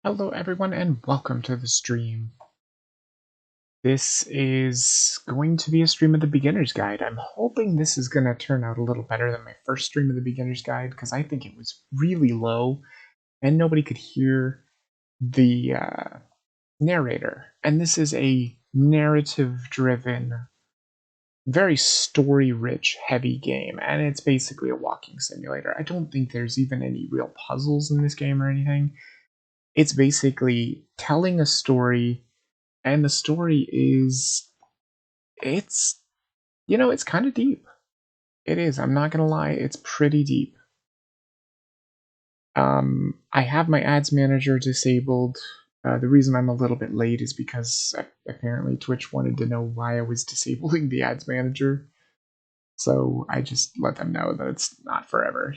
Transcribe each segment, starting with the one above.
Hello everyone and welcome to the stream. This is going to be a stream of the beginner's guide. I'm hoping this is going to turn out a little better than my first stream of the beginner's guide because I think it was really low and nobody could hear the narrator. And this is a narrative driven, very story rich heavy game, and it's basically a walking simulator. I don't think there's even any real puzzles in this game or anything. It's basically telling a story. And the story is, it's kind of deep. It is. I'm not gonna lie. It's pretty deep. I have my ads manager disabled. The reason I'm a little bit late is because apparently Twitch wanted to know why I was disabling the ads manager. So I just let them know that it's not forever.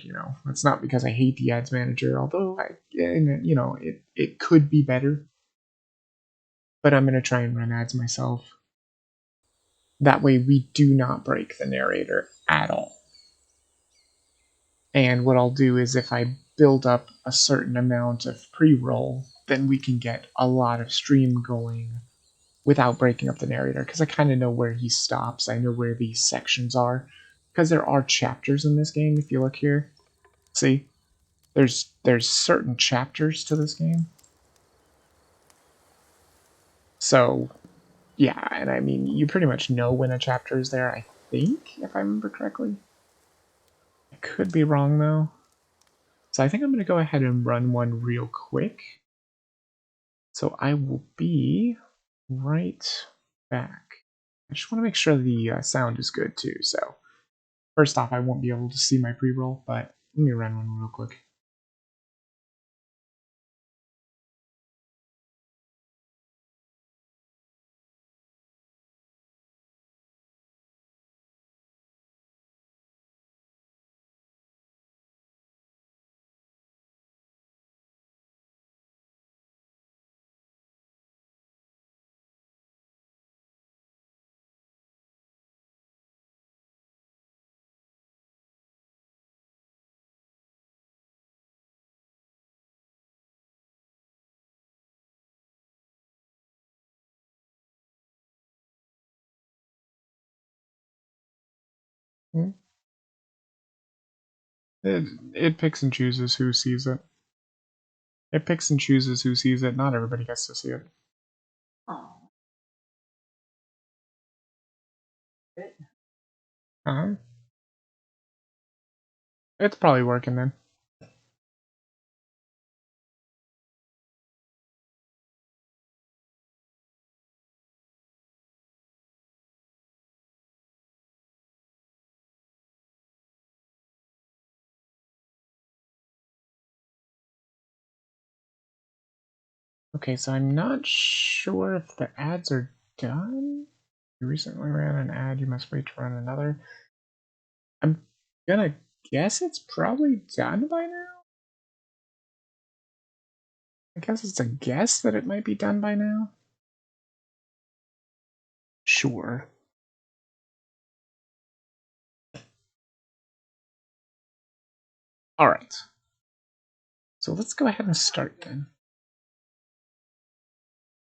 It's not because I hate the ads manager, although it could be better. But I'm gonna try and run ads myself. That way we do not break the narrator at all. And what I'll do is if I build up a certain amount of pre-roll, then we can get a lot of stream going without breaking up the narrator, because I kind of know where he stops. I know where these sections are, because there are chapters in this game. If you look here, see, there's certain chapters to this game. So yeah, and I mean, you pretty much know when a chapter is there, I think, if I remember correctly. I could be wrong though. So I think I'm going to go ahead and run one real quick. So I will be right back. I just want to make sure the sound is good too. So first off, I won't be able to see my pre-roll, but let me run one real quick. Hmm. It picks and chooses who sees it. It picks and chooses who sees it. Not everybody gets to see it. Oh. Uh-huh. It's probably working then. Okay, so I'm not sure if the ads are done. You recently ran an ad, you must wait to run another. I'm gonna guess it's probably done by now. I guess it's a guess that it might be done by now. Sure. Alright. So let's go ahead and start then.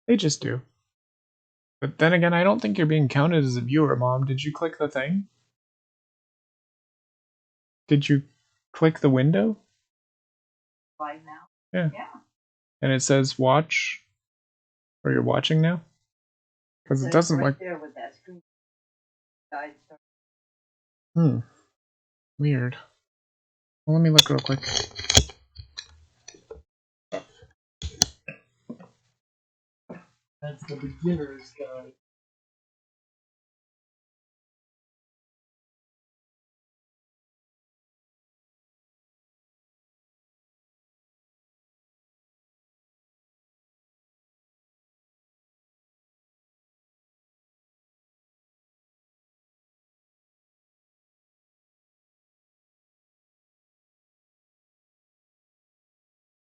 They just do. But then again, I don't think you're being counted as a viewer, Mom. Did you click the thing? Did you click the window? Right now? Yeah. Yeah. And it says watch, or you're watching now? Because it doesn't right like. there with that screen. Weird. Well, let me look real quick. That's the beginner's guide.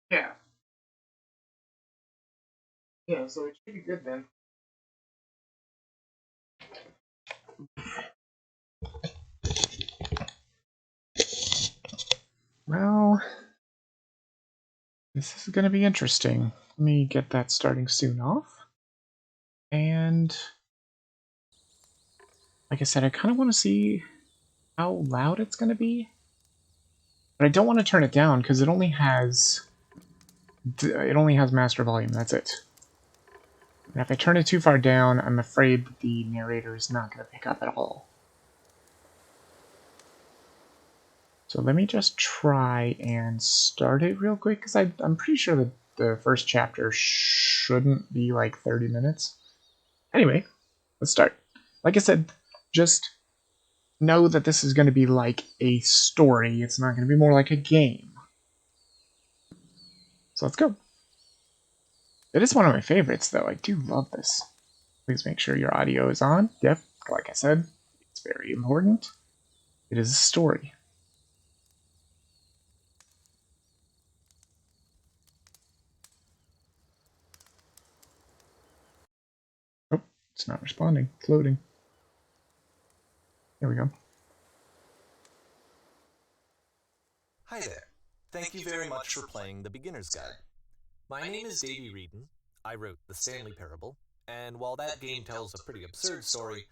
Yeah. Yeah, so it should be good then. Well, this is going to be interesting. let me get that starting soon off. And like I said, I kind of want to see how loud it's going to be. But I don't want to turn it down because it only has master volume. That's it. And if I turn it too far down, I'm afraid that the narrator is not going to pick up at all. So let me just try and start it real quick, because I'm pretty sure that the first chapter shouldn't be like 30 minutes. Anyway, let's start. Like I said, just know that this is going to be like a story. It's not going to be more like a game. So let's go. It is one of my favorites, though. I do love this. Please make sure your audio is on. Yep, like I said, it's very important. It is a story. Oh, it's not responding. It's loading. There we go. Hi there. Thank you very much for playing The Beginner's Guide. My name is Davey Reedon. I wrote The Stanley Parable, and while that game tells a pretty absurd story,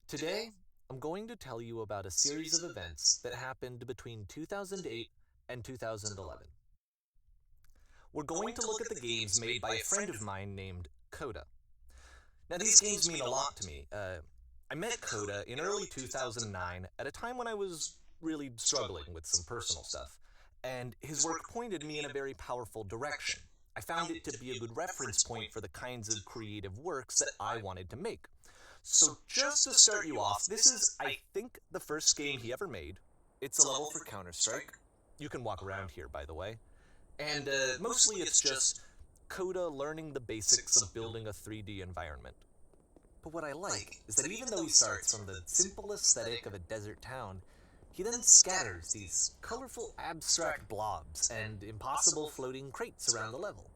today I'm going to tell you about a series of events that happened between 2008 and 2011. We're going to look at the games made by a friend of mine named Coda. Now, these games mean a lot to me. I met Coda in early 2009 at a time when I was really struggling with some personal stuff, and his work pointed me in a very powerful direction. I found it to be a good reference point for the kinds of creative works that I wanted to make. So just to start you off, this is, I think, the first game he ever made. It's a level for Counter-Strike. You can walk around here, by the way. And mostly it's just Coda learning the basics of building a 3D environment. But what I like is that even though he starts from the simple aesthetic of a desert town, he then scatters these colorful abstract blobs and impossible floating crates around the level.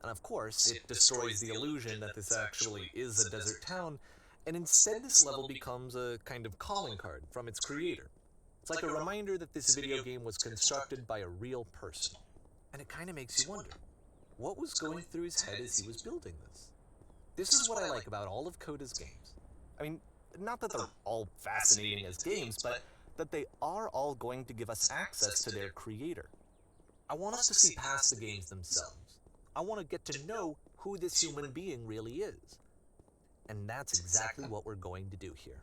And of course, it destroys the illusion that this actually is a desert town, and instead this level becomes a kind of calling card from its creator. It's like a reminder that this video game was constructed by a real person. And it kind of makes you wonder, what was going through his head as he was building this? This is what I like about all of Coda's games. I mean, not that they're all fascinating as games, but that they are all going to give us access to their creator. I want us to see past the games themselves. I want to get to know who this human being really is. And that's exactly what we're going to do here.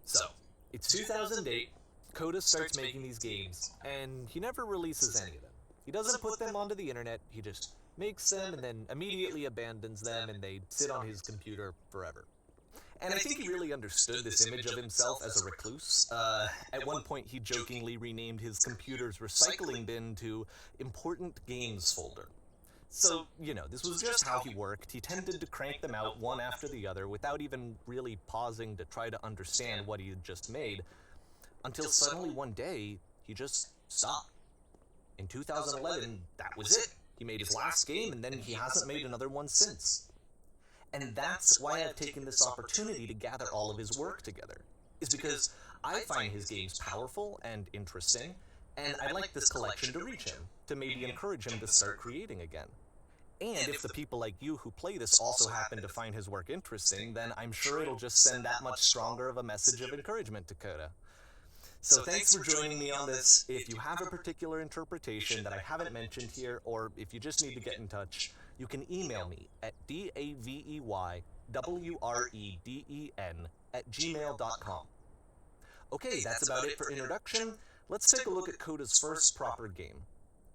So, it's 2008, Coda starts making these games, and he never releases any of them. He doesn't put them onto the internet, he just makes them and then immediately abandons them, and they sit on his computer forever. And I think he really understood this image of himself as a recluse. At one point, he jokingly renamed his computer's recycling bin to Important Games Folder. So, you know, this was just how he worked. He tended to crank them out one after the other without even really pausing to try to understand what he had just made, until suddenly one day, he just stopped. In 2011, that was it. He made his last game, and then he hasn't made another one since. And that's why I've taken this opportunity to gather all of his work together, is because I find his games powerful and interesting, and I'd like this collection to reach him, to maybe encourage him to start creating again. And if the people like you who play this also happen to find his work interesting, then I'm sure it'll just send that much stronger of a message of encouragement to Coda. So thanks for joining me on this. If you have a particular interpretation that I haven't mentioned here, or if you just need to get in touch, you can email me at daveywreden@gmail.com. Okay, that's about it for introduction. Let's take a look at Coda's first proper game.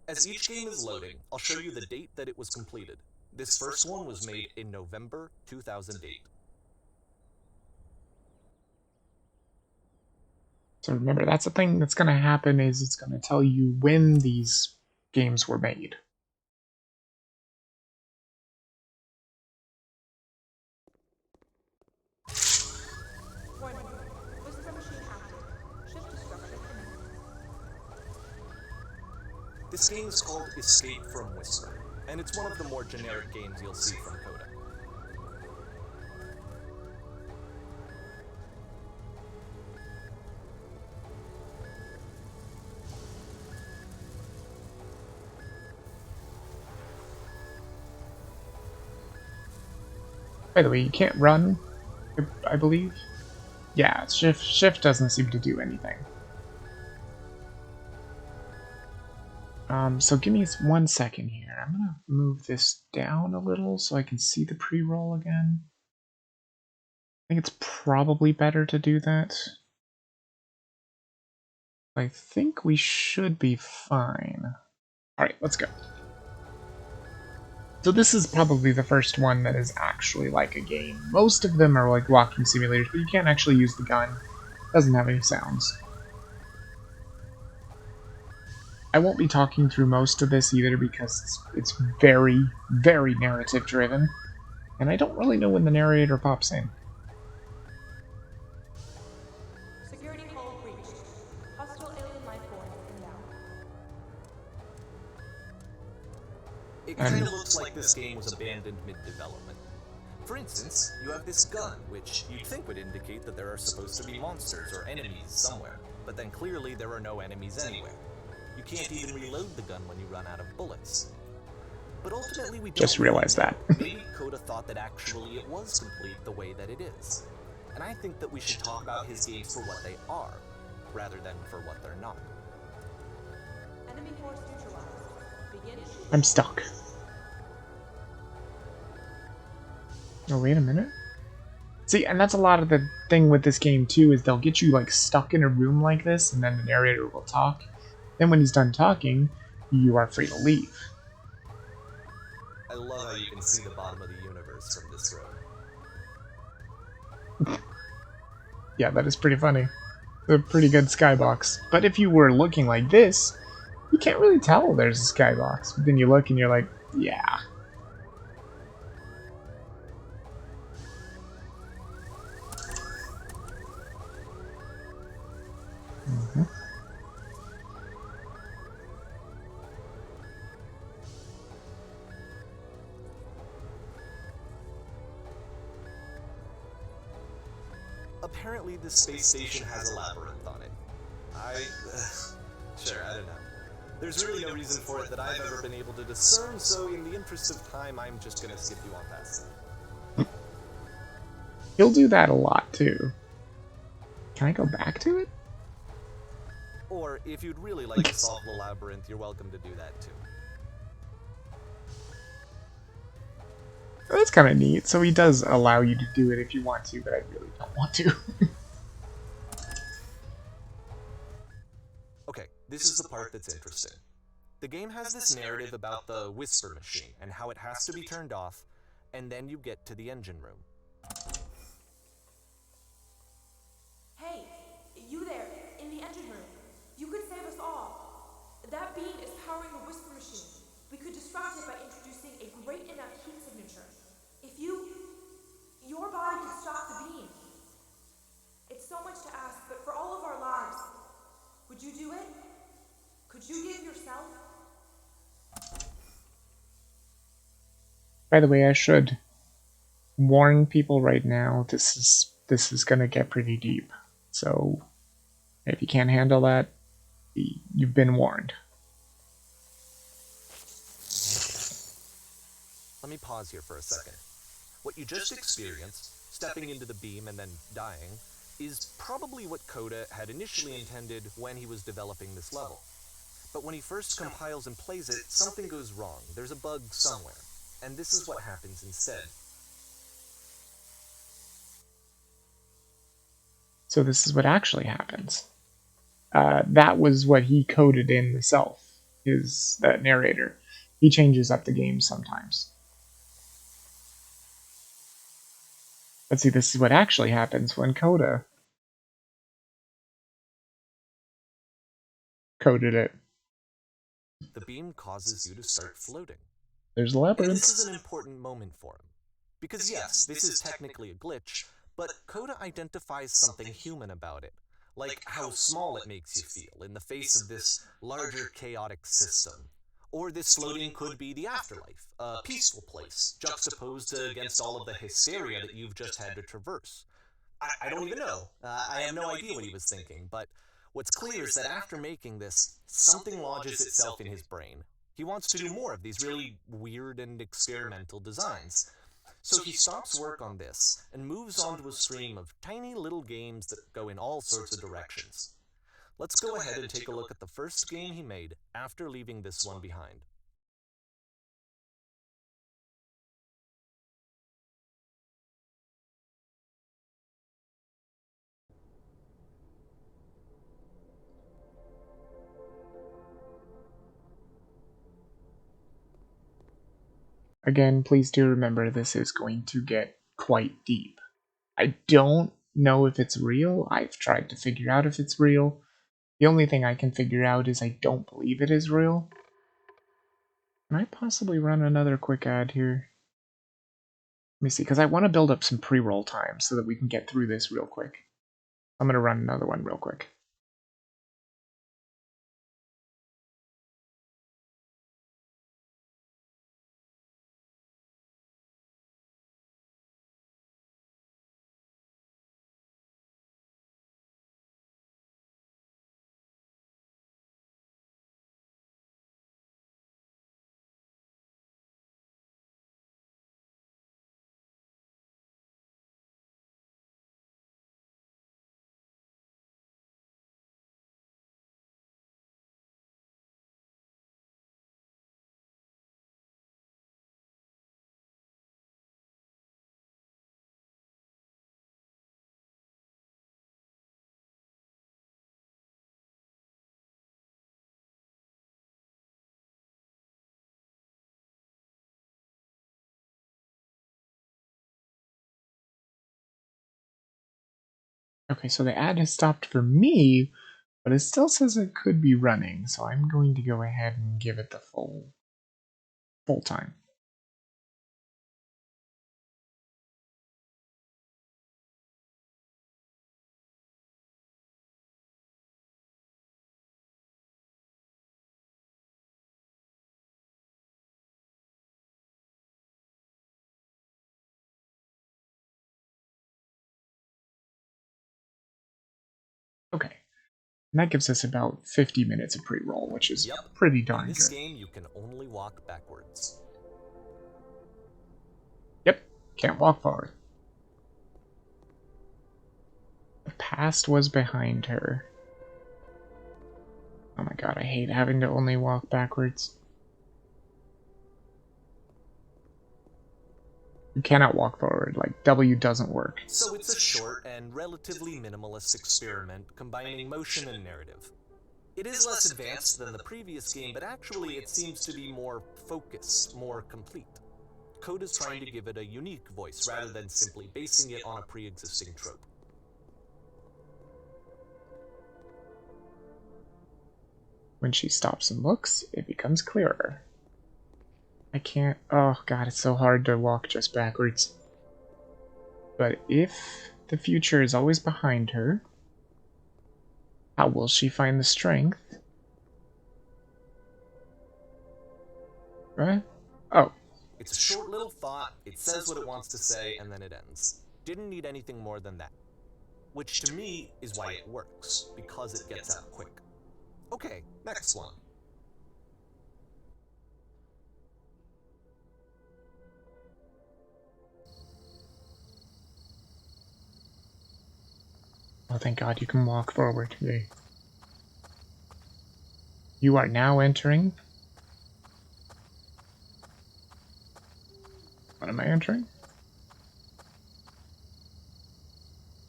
As each game is loading, I'll show you the date that it was completed. This first one was made in November 2008. So remember, that's the thing that's going to happen, is it's going to tell you when these games were made. Warning. Whisper machine active. Shift to structured image. This game is called Escape from Whisper, and it's one of the more generic games you'll see from Coda. By the way, you can't run, I believe. Yeah, shift doesn't seem to do anything. So give me 1 second here. I'm gonna move this down a little so I can see the pre-roll again. I think it's probably better to do that. I think we should be fine. Alright, let's go. So this is probably the first one that is actually like a game. Most of them are like walking simulators, but you can't actually use the gun. It doesn't have any sounds. I won't be talking through most of this either because it's very, very narrative driven. And I don't really know when the narrator pops in. Security hull breached. Hostile alien life form inbound. It kind of looks like this game was abandoned mid-development. For instance, you have this gun, which you'd think would indicate that there are supposed to be monsters or enemies somewhere, but then clearly there are no enemies anywhere. You can't even reload the gun when you run out of bullets. But ultimately we just realized that. Maybe Coda thought that actually it was complete the way that it is. And I think that we should talk about his games for what they are, rather than for what they're not. Enemy force neutralized. Begin. I'm stuck. Oh, wait a minute. See, and that's a lot of the thing with this game too, is they'll get you like stuck in a room like this, and then the narrator will talk. Then when he's done talking, you are free to leave. I love how you can see the bottom of the universe from this room. Yeah, that is pretty funny. A pretty good skybox. But if you were looking like this, you can't really tell there's a skybox. But then you look and you're like, yeah. Apparently this space station has a labyrinth on it. Sure, I don't know. There's really no reason for it that I've ever been able to discern, so in the interest of time, I'm just gonna skip you on past that. He'll do that a lot, too. Can I go back to it? Or, if you'd really like to solve the labyrinth, you're welcome to do that too. That's kind of neat. So he does allow you to do it if you want to, but I really don't want to. Okay, this is the part that's interesting. The game has this narrative about the Whisper Machine and how it has to be turned off, and then you get to the engine room. Hey, you there, in the engine room. You could save us all. That beam is powering the Whisper Machine. We could distract it by introducing a great enough heat signature. If your body could stop the beam. It's so much to ask, but for all of our lives, would you do it? Could you give yourself? By the way, I should warn people right now, this is gonna get pretty deep. So if you can't handle that, you've been warned. Let me pause here for a second. What you just experienced, stepping into the beam and then dying, is probably what Coda had initially intended when he was developing this level. But when he first compiles and plays it, something goes wrong. There's a bug somewhere. And this is what happens instead. So this is what actually happens. That was what he coded in the self, that narrator. He changes up the game sometimes. But see, this is what actually happens when Coda coded it. The beam causes you to start floating. There's a And labyrinth. this is an important moment for him. Because yes, this is technically a glitch, but Coda identifies something human about it. Like how small it makes you feel in the face of this larger chaotic system. Or this floating could be the afterlife, a peaceful place, juxtaposed against all of the hysteria that you've just had to traverse. I don't even know. I have no idea what he was thinking, but what's clear is that after making this, something lodges itself in his brain. He wants to do more of these really weird and experimental designs. So he stops work on this and moves on to a stream of tiny little games that go in all sorts of directions. Let's go ahead and take a look at the first game he made after leaving this one behind. Again, please do remember this is going to get quite deep. I don't know if it's real. I've tried to figure out if it's real. The only thing I can figure out is I don't believe it is real. Can I possibly run another quick ad here? Let me see, because I want to build up some pre-roll time so that we can get through this real quick. I'm going to run another one real quick. Okay, so the ad has stopped for me, but it still says it could be running, so I'm going to go ahead and give it the full time. Okay, and that gives us about 50 minutes of pre-roll, which is pretty darn In this good. game, you can only walk backwards. Yep, can't walk forward. The past was behind her. Oh my god, I hate having to only walk backwards. You cannot walk forward, like W doesn't work. So it's a short and relatively minimalist experiment combining motion and narrative. It is less advanced than the previous game, but actually it seems to be more focused, more complete. Code is trying to give it a unique voice rather than simply basing it on a pre-existing trope. When she stops and looks, it becomes clearer. I can't... Oh god, it's so hard to walk just backwards. But if the future is always behind her, how will she find the strength? Right? Oh. It's a short little thought, it says what it wants to say, and then it ends. Didn't need anything more than that. Which to me is why it works, because it gets out quick. Okay, next one. Oh, thank god you can walk forward. Yay. You are now entering... What am I entering?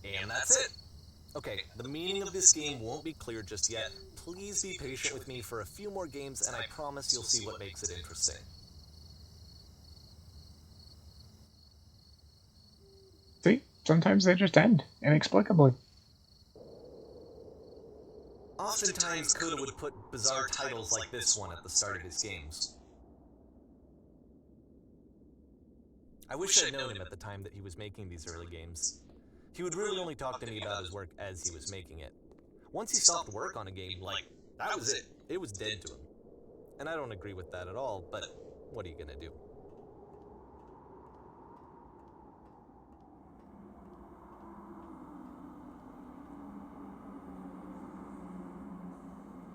And that's it. Okay, the meaning of this game won't be clear just yet. Please be patient with me for a few more games, and I promise you'll see what makes it interesting. See? Sometimes they just end, inexplicably. Oftentimes, Coda would put bizarre titles like this one at the start of his games. I wish I'd known him at the time that he was making these early games. He would really only talk to me about his work as he was making it. Once he stopped work on a game, that was it. It was dead to him. And I don't agree with that at all, but what are you gonna do?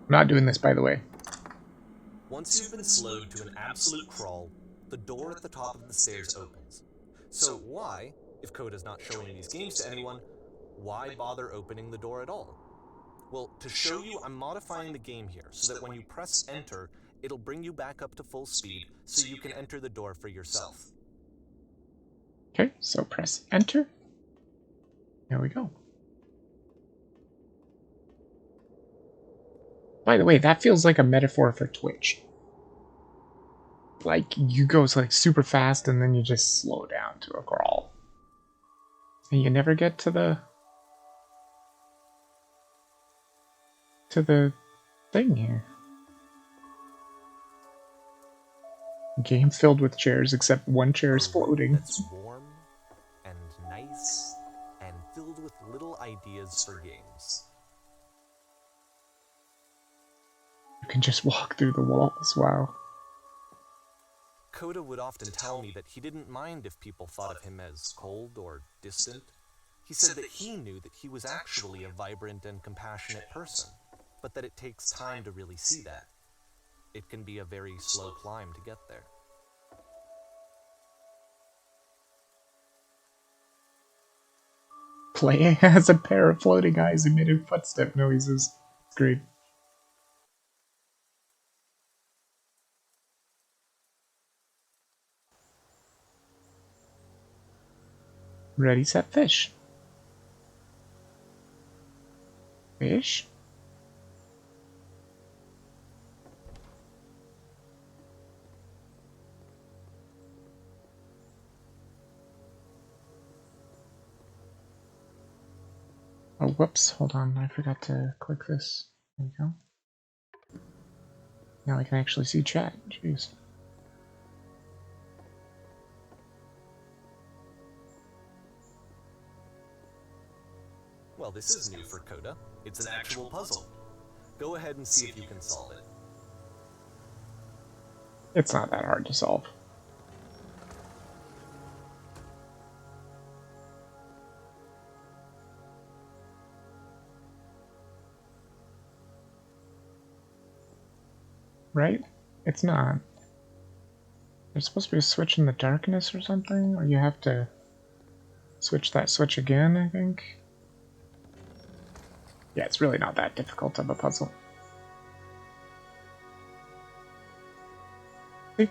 I'm not doing this, by the way. Once you've been slowed to an absolute crawl, the door at the top of the stairs opens. So why, if Coda's not showing these games to anyone, why bother opening the door at all? Well, to show you, I'm modifying the game here so that when you press enter, it'll bring you back up to full speed so you can enter the door for yourself. Okay, so press enter. There we go. By the way, that feels like a metaphor for Twitch. Like, you go like super fast and then you just slow down to a crawl. And you never get to the thing here. Game filled with chairs, except one chair is floating. That's warm and nice and filled with little ideas for games. You can just walk through the walls, wow. Coda would often tell me that he didn't mind if people thought of him as cold or distant. He said that he knew that he was actually a vibrant and compassionate person, but that it takes time to really see that. It can be a very slow climb to get there. Playing has a pair of floating eyes emitting footstep noises. It's great. Ready, set, fish. Fish? Oh, whoops, hold on, I forgot to click this. There we go. Now I can actually see chat, jeez. Well, this is new for Coda. It's an actual puzzle. Go ahead and see if you can solve it. It's not that hard to solve. Right? It's not. There's supposed to be a switch in the darkness or something, or you have to switch that switch again, I think. Yeah, it's really not that difficult of a puzzle. See?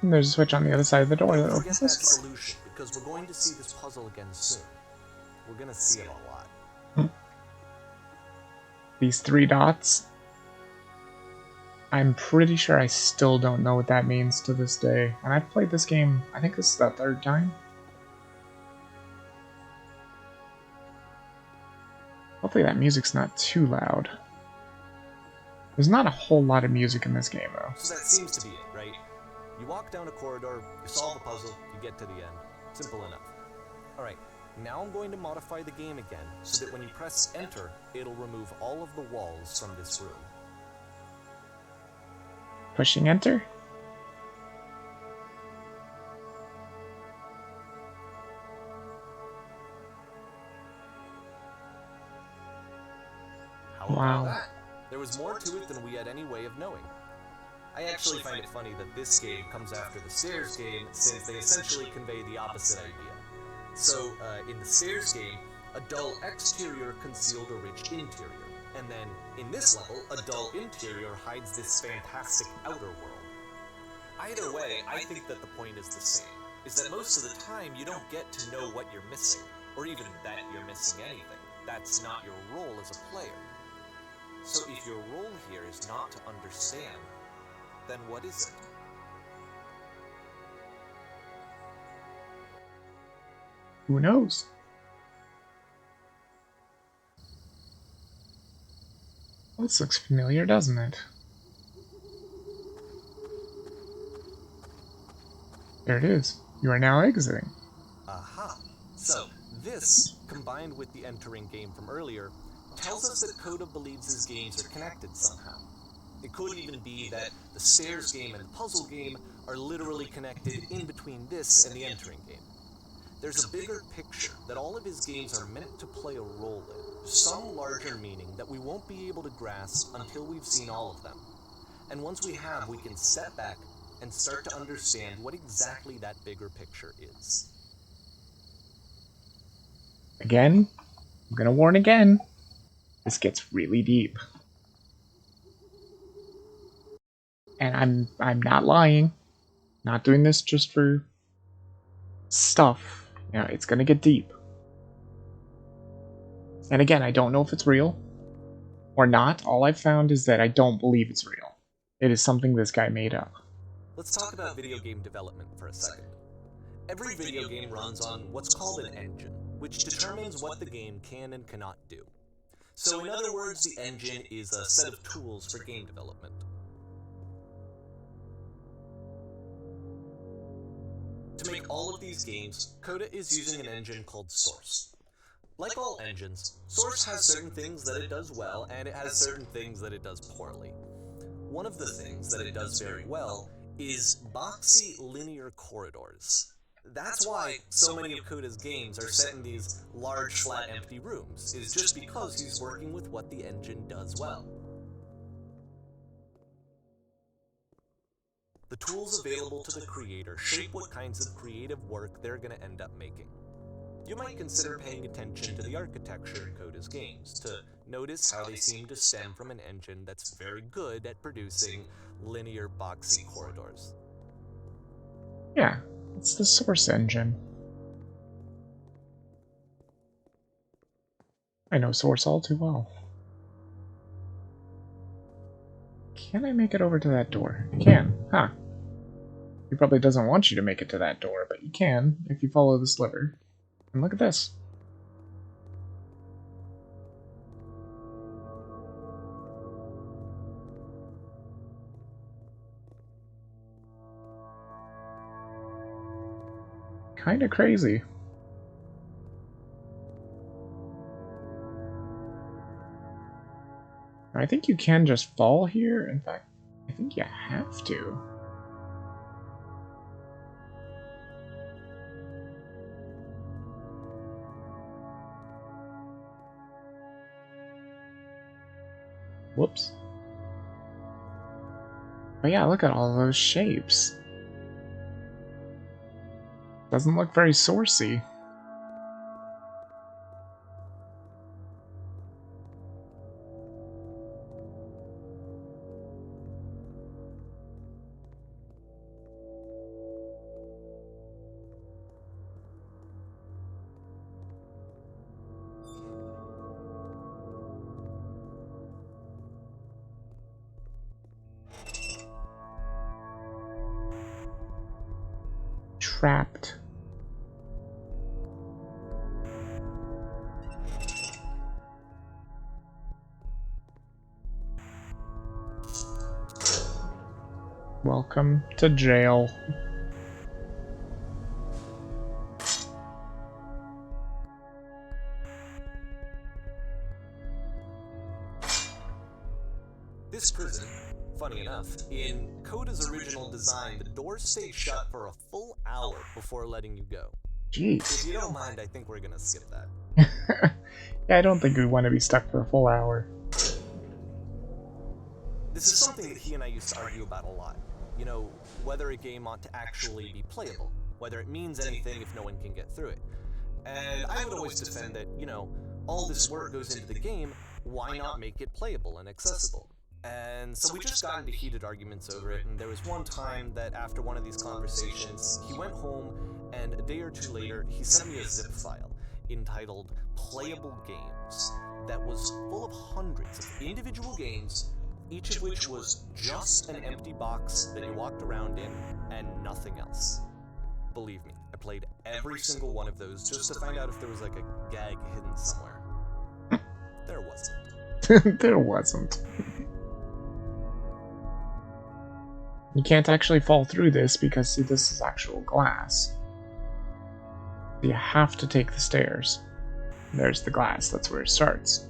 And there's a switch on the other side of the door that Don't opens forget that this door. solution, because we're going to see this puzzle again soon. We're gonna see it a lot. These 3 dots. I'm pretty sure I still don't know what that means to this day. And I've played this game, I think this is the 3rd time. Hopefully that music's not too loud. There's not a whole lot of music in this game, though. So that seems to be it, right? You walk down a corridor, you solve the puzzle, you get to the end. Simple enough. Alright, now I'm going to modify the game again, so that when you press enter, it'll remove all of the walls from this room. Pushing enter? How Wow. about that? There was more to it than we had any way of knowing. I actually find it funny that this game comes after the Stairs game, since they essentially convey the opposite idea. So, in the Stairs game, a dull exterior concealed a rich interior. And then, in this level, a dull interior hides this fantastic outer world. Either way, I think that the point is the same, is that most of the time you don't get to know what you're missing, or even that you're missing anything. That's not your role as a player. So if your role here is not to understand, then what is it? Who knows? Well, this looks familiar, doesn't it? There it is. You are now exiting. Aha! So, this, combined with the entering game from earlier, tells us that Coda believes his games are connected somehow. It could even be that the Stairs game and the puzzle game are literally connected in between this and the entering game. There's a bigger picture that all of his games are meant to play a role in, some larger meaning that we won't be able to grasp until we've seen all of them. And once we have, we can step back and start to understand what exactly that bigger picture is. Again, I'm gonna warn again. This gets really deep. And I'm not lying. Not doing this just for stuff. You know, it's gonna get deep. And again, I don't know if it's real or not. All I've found is that I don't believe it's real. It is something this guy made up. Let's talk about video game development for a second. Every video game runs on what's called an engine, which determines what the game can and cannot do. So in other words, the engine is a set of tools for game development. To make all of these games, Coda is using an engine called Source. Like all engines, Source has certain things that it does well, and it has certain things that it does poorly. One of the things that it does very well is boxy linear corridors. That's why so many of Coda's games are set in these large, flat, empty rooms, is just because he's working with what the engine does well. The tools available to the creator shape what kinds of creative work they're going to end up making. You might consider paying attention to the architecture in Coda's games, to notice how they seem to stem from an engine that's very good at producing linear, boxy corridors. Yeah, it's the Source engine. I know Source all too well. Can I make it over to that door? I can, huh. He probably doesn't want you to make it to that door, but you can if you follow the sliver. And look at this. Kinda crazy. I think you can just fall here. In fact, I think you have to. Whoops. But yeah, look at all those shapes. Doesn't look very sourcey. Trapped. Welcome to jail. This prison, funny enough, in Coda's original design, the doors stay shut for a full hour before letting you go. Jeez. If you don't mind, I think we're gonna skip that. Yeah, I don't think we want to be stuck for a full hour. This is something that he and I used to argue about a lot. You know, whether a game ought to actually be playable, whether it means anything if no one can get through it. And I would always defend that, you know, all this work goes into the game, why not make it playable and accessible? And so we just got into heated arguments over it, and there was one time that after one of these conversations, he went home, and a day or two later, he sent me a zip file entitled Playable Games that was full of hundreds of individual games, each of which was just an empty box that you walked around in and nothing else. Believe me, I played every single one of those just to find out if there was like a gag hidden somewhere. There wasn't. There wasn't. You can't actually fall through this because, see, this is actual glass. You have to take the stairs. There's the glass, that's where it starts.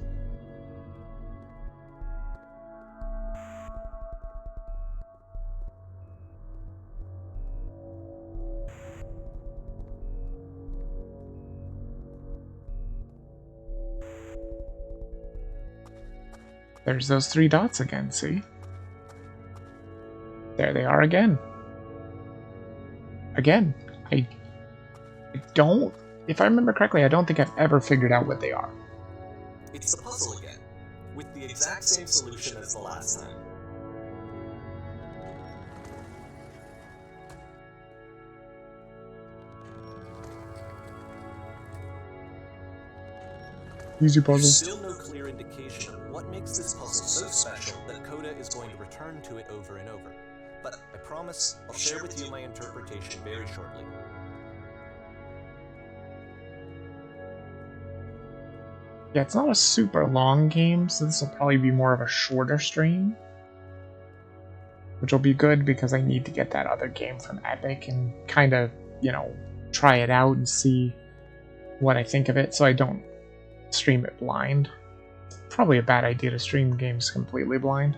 There's those 3 dots again, see? There they are again. Again, I don't if I remember correctly, I don't think I've ever figured out what they are. It's the puzzle again, with the exact same solution as the last time. Easy There's puzzle. still no clear indication of what makes this puzzle so special that Coda is going to return to it over and over. But I promise I'll share with you my interpretation very shortly. Yeah, it's not a super long game, so this will probably be more of a shorter stream. Which will be good because I need to get that other game from Epic and kind of, you know, try it out and see what I think of it so I don't stream it blind. Probably a bad idea to stream games completely blind.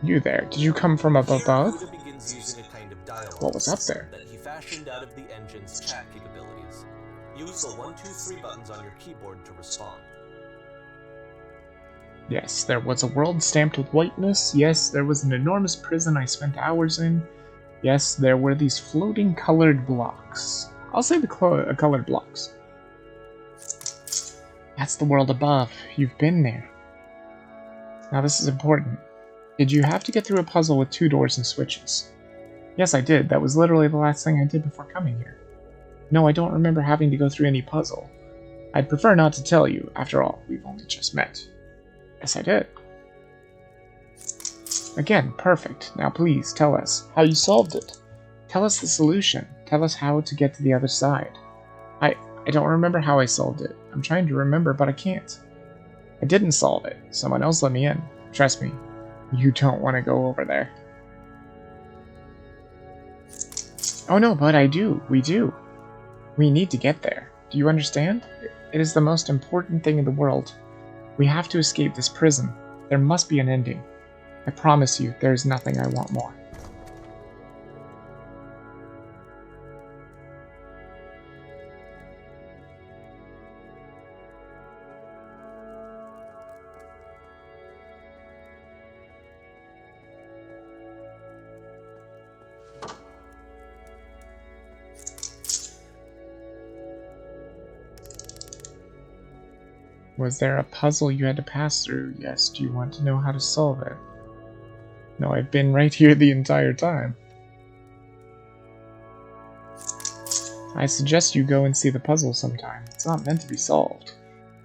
You there, did you come from up Here, above? Coda begins using a kind of dialogue What was up system there? that he fashioned out of the engine's chat capabilities. Use the 1, 2, 3 buttons on your keyboard to respond. Yes, there was a world stamped with whiteness. Yes, there was an enormous prison I spent hours in. Yes, there were these floating colored blocks. I'll say the colored blocks. That's the world above. You've been there. Now this is important. Did you have to get through a puzzle with 2 doors and switches? Yes, I did. That was literally the last thing I did before coming here. No, I don't remember having to go through any puzzle. I'd prefer not to tell you. After all, we've only just met. Yes, I did. Again, perfect. Now please, tell us how you solved it. Tell us the solution. Tell us how to get to the other side. I don't remember how I solved it. I'm trying to remember, but I can't. I didn't solve it. Someone else let me in. Trust me, you don't want to go over there. Oh no, but I do. We do. We need to get there. Do you understand? It is the most important thing in the world. We have to escape this prison. There must be an ending. I promise you, there is nothing I want more. Was there a puzzle you had to pass through? Yes, do you want to know how to solve it? No, I've been right here the entire time. I suggest you go and see the puzzle sometime. It's not meant to be solved.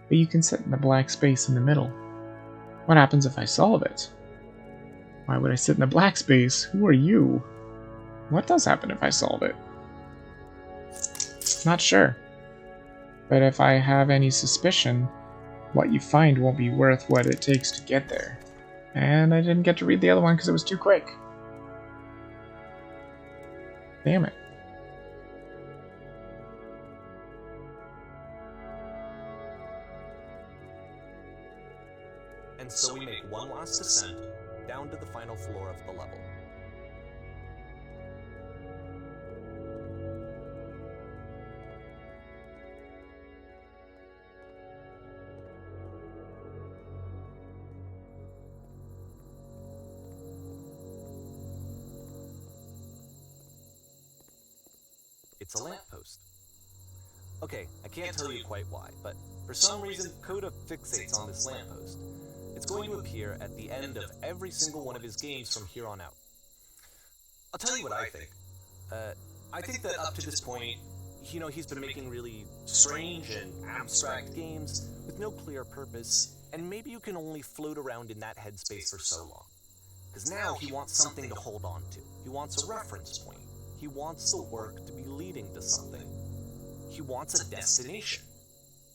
But you can sit in the black space in the middle. What happens if I solve it? Why would I sit in the black space? Who are you? What does happen if I solve it? Not sure. But if I have any suspicion, what you find won't be worth what it takes to get there. And I didn't get to read the other one because it was too quick. Damn it. And so we make one last descent down to the final floor of the level. It's a lamppost. Okay, I can't tell you quite why, but for some reason, Coda fixates on this lamppost. It's going to appear at the end of every single one of his games from here on out. I'll tell you what I think. I think that up to this point, you know, he's been making really strange and abstract games with no clear purpose, and maybe you can only float around in that headspace for so long. Because now he wants something to hold on to. He wants a reference point. He wants the work to be leading to something. He wants a destination,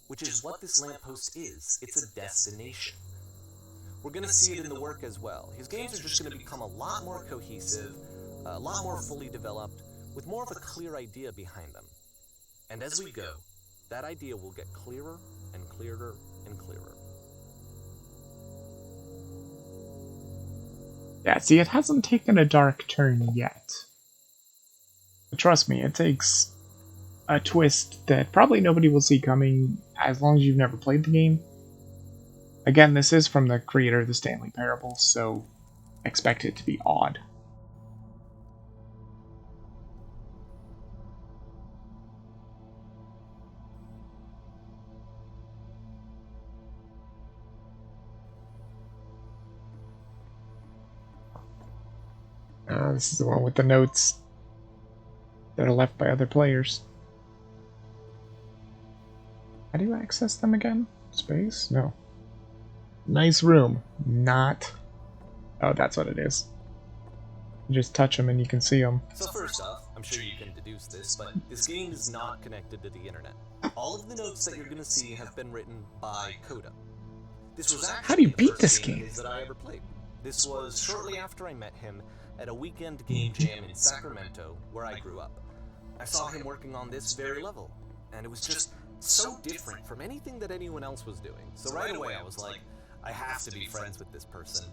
which is what this lamppost is. It's a destination. We're going to see it in the work as well. His games are just going to become a lot more cohesive, a lot more fully developed, with more of a clear idea behind them. And as we go, that idea will get clearer and clearer and clearer. Yeah, see, it hasn't taken a dark turn yet. But trust me, it takes a twist that probably nobody will see coming as long as you've never played the game. Again, this is from the creator of the Stanley Parable, so expect it to be odd. This is the one with the notes that are left by other players. How do you access them again? Space? No. Nice room. Not. Oh, that's what it is. You just touch them and you can see them. So first off, I'm sure you can deduce this, but this game is not connected to the internet. All of the notes that you're going to see have been written by Coda. This was actually How do you the beat first this game game? of his that I ever played. This was shortly after I met him at a weekend game jam in Sacramento, where I grew up. I saw him working on this very level, and it was just so different from anything that anyone else was doing. So right away I was like, I have to be friends with this person.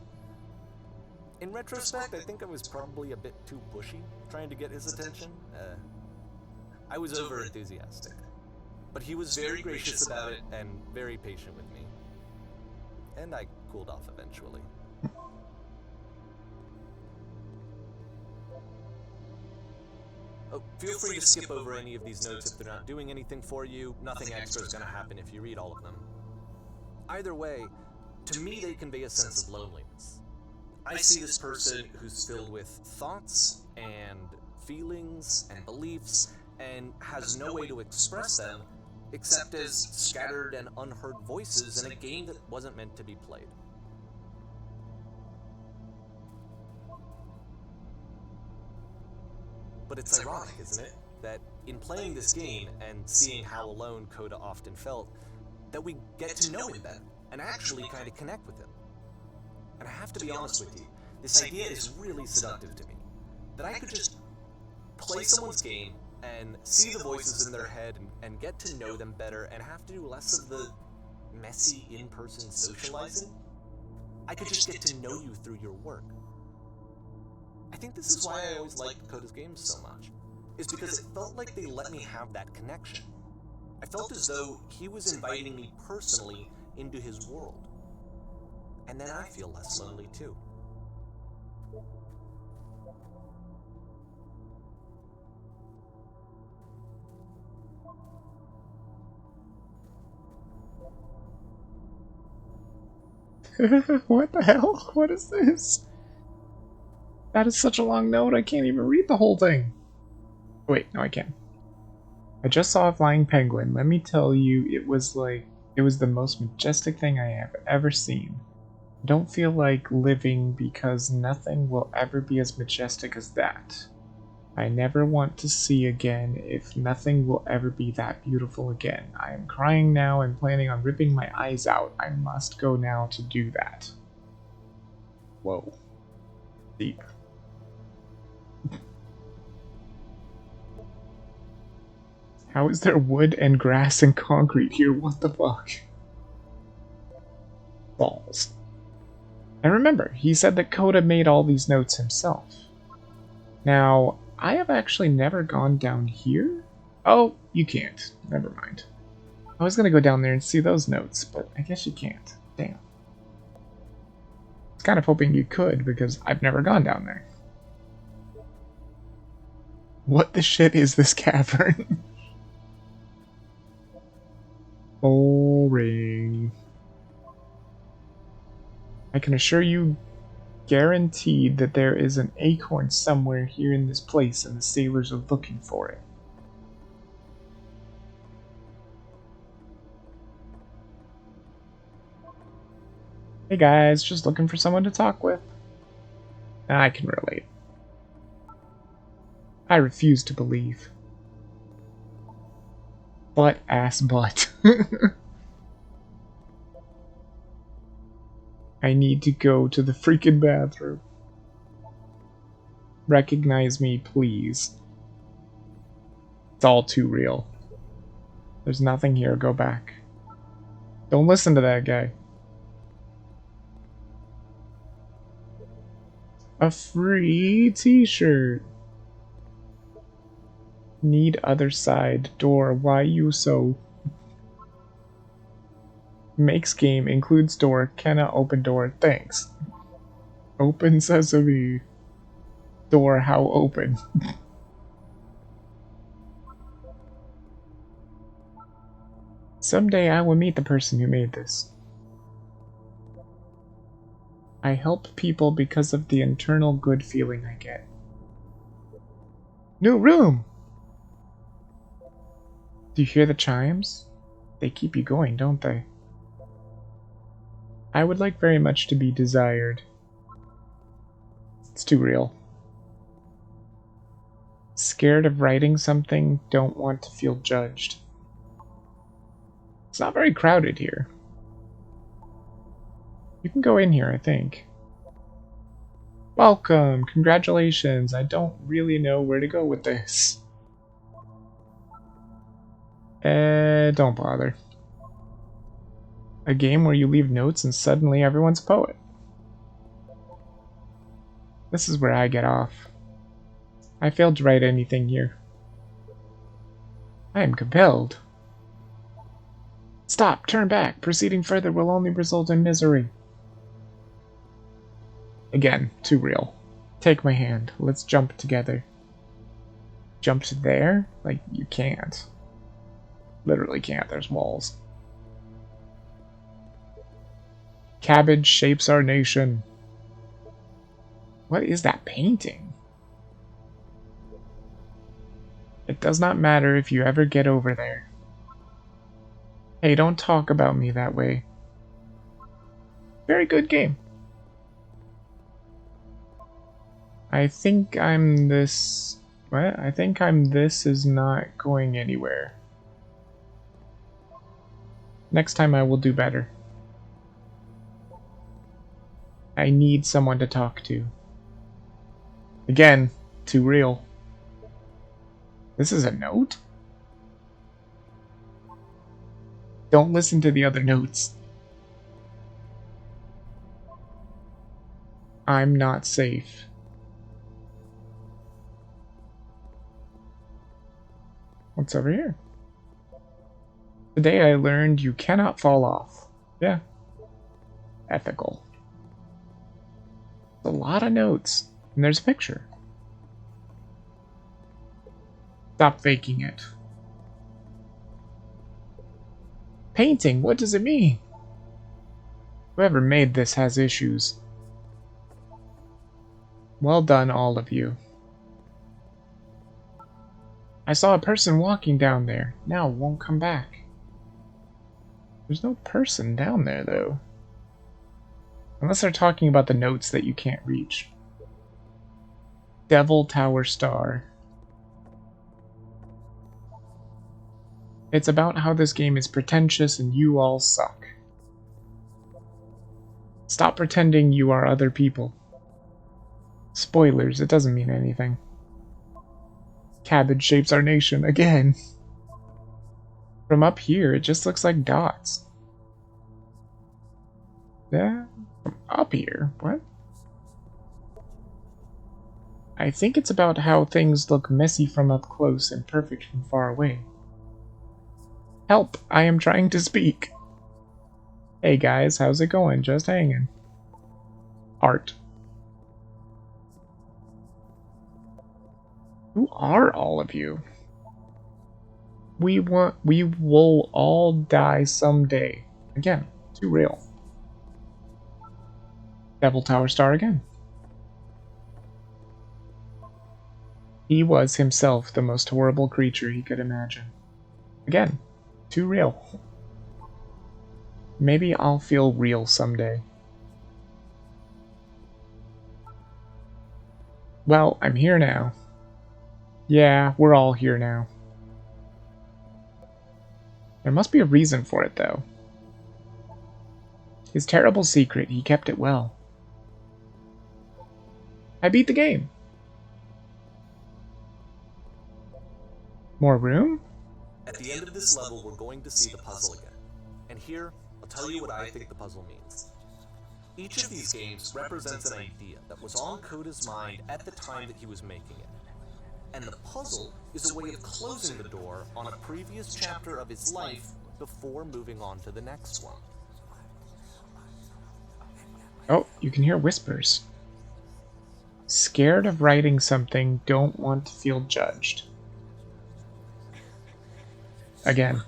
In retrospect, I think I was probably a bit too pushy, trying to get his attention. I was over-enthusiastic. But he was very gracious about it and very patient with me. And I cooled off eventually. Oh, feel free to skip over any of these notes if they're not doing anything for you. Nothing extra is going to happen if you read all of them. Either way, to me they convey a sense of loneliness. I see this person who's filled with thoughts and feelings and beliefs and has no way to express them except as scattered and unheard voices in a game that wasn't meant to be played. But it's ironic, isn't it, that in playing this game and seeing how alone Coda often felt, that we get to know him better and actually kind of connect with him. And I have to be honest with you, this idea is really seductive to me. That I could just play someone's game and see the voices in their head and get to know them better and have to do less of the messy in-person socializing. I could just get to know you through your work. I think this is why I always liked Coda's games so much, is because it felt like they let me have that connection. I felt as though he was inviting me personally into his world. And then I feel less lonely too. What the hell? What is this? That is such a long note, I can't even read the whole thing. Wait, no I can. I just saw a flying penguin. Let me tell you, it was the most majestic thing I have ever seen. I don't feel like living because nothing will ever be as majestic as that. I never want to see again if nothing will ever be that beautiful again. I am crying now and planning on ripping my eyes out. I must go now to do that. Whoa. Deep. How is there wood and grass and concrete here? What the fuck? Balls. And remember, he said that Coda made all these notes himself. Now, I have actually never gone down here. Oh, you can't. Never mind. I was gonna go down there and see those notes, but I guess you can't. Damn. I was kind of hoping you could, because I've never gone down there. What the shit is this cavern? Boring. I can assure you, guaranteed, that there is an acorn somewhere here in this place and the sailors are looking for it. Hey guys, just looking for someone to talk with. I can relate. I refuse to believe. Butt ass butt. I need to go to the freaking bathroom. Recognize me, please. It's all too real. There's nothing here, go back. Don't listen to that guy. A free t-shirt. Need other side. Door. Why you so? Makes game. Includes door. Cannot open door. Thanks. Open sesame. Door. How open? Someday I will meet the person who made this. I help people because of the internal good feeling I get. New room! Do you hear the chimes? They keep you going, don't they? I would like very much to be desired. It's too real. Scared of writing something, don't want to feel judged. It's not very crowded here. You can go in here, I think. Welcome! Congratulations! I don't really know where to go with this. Don't bother. A game where you leave notes and suddenly everyone's a poet. This is where I get off. I failed to write anything here. I am compelled. Stop! Turn back! Proceeding further will only result in misery. Again, too real. Take my hand. Let's jump together. Jump to there? Like, you can't. Literally can't. There's walls. Cabbage shapes our nation. What is that painting? It does not matter if you ever get over there. Hey, don't talk about me that way. Very good game. I think I'm this... What? I think I'm this is not going anywhere. Next time I will do better. I need someone to talk to. Again, too real. This is a note? Don't listen to the other notes. I'm not safe. What's over here? Today I learned you cannot fall off. Yeah. Ethical. A lot of notes. And there's a picture. Stop faking it. Painting, what does it mean? Whoever made this has issues. Well done, all of you. I saw a person walking down there. Now won't come back. There's no person down there, though. Unless they're talking about the notes that you can't reach. Devil Tower Star. It's about how this game is pretentious and you all suck. Stop pretending you are other people. Spoilers, it doesn't mean anything. Cabbage shapes our nation again. From up here, it just looks like dots. Yeah, from up here? What? I think it's about how things look messy from up close and perfect from far away. Help! I am trying to speak. Hey guys, how's it going? Just hanging. Art. Who are all of you? We will all die someday. Again, too real. Devil Tower Star again. He was himself the most horrible creature he could imagine. Again, too real. Maybe I'll feel real someday. Well, I'm here now. Yeah, we're all here now. There must be a reason for it, though. His terrible secret, he kept it well. I beat the game. More room? At the end of this level, we're going to see the puzzle again. And here, I'll tell you what I think the puzzle means. Each of these games represents an idea that was on Koda's mind at the time that he was making it. And the puzzle is a way of closing the door on a previous chapter of his life before moving on to the next one. Oh, you can hear whispers. Scared of writing something, don't want to feel judged. Again,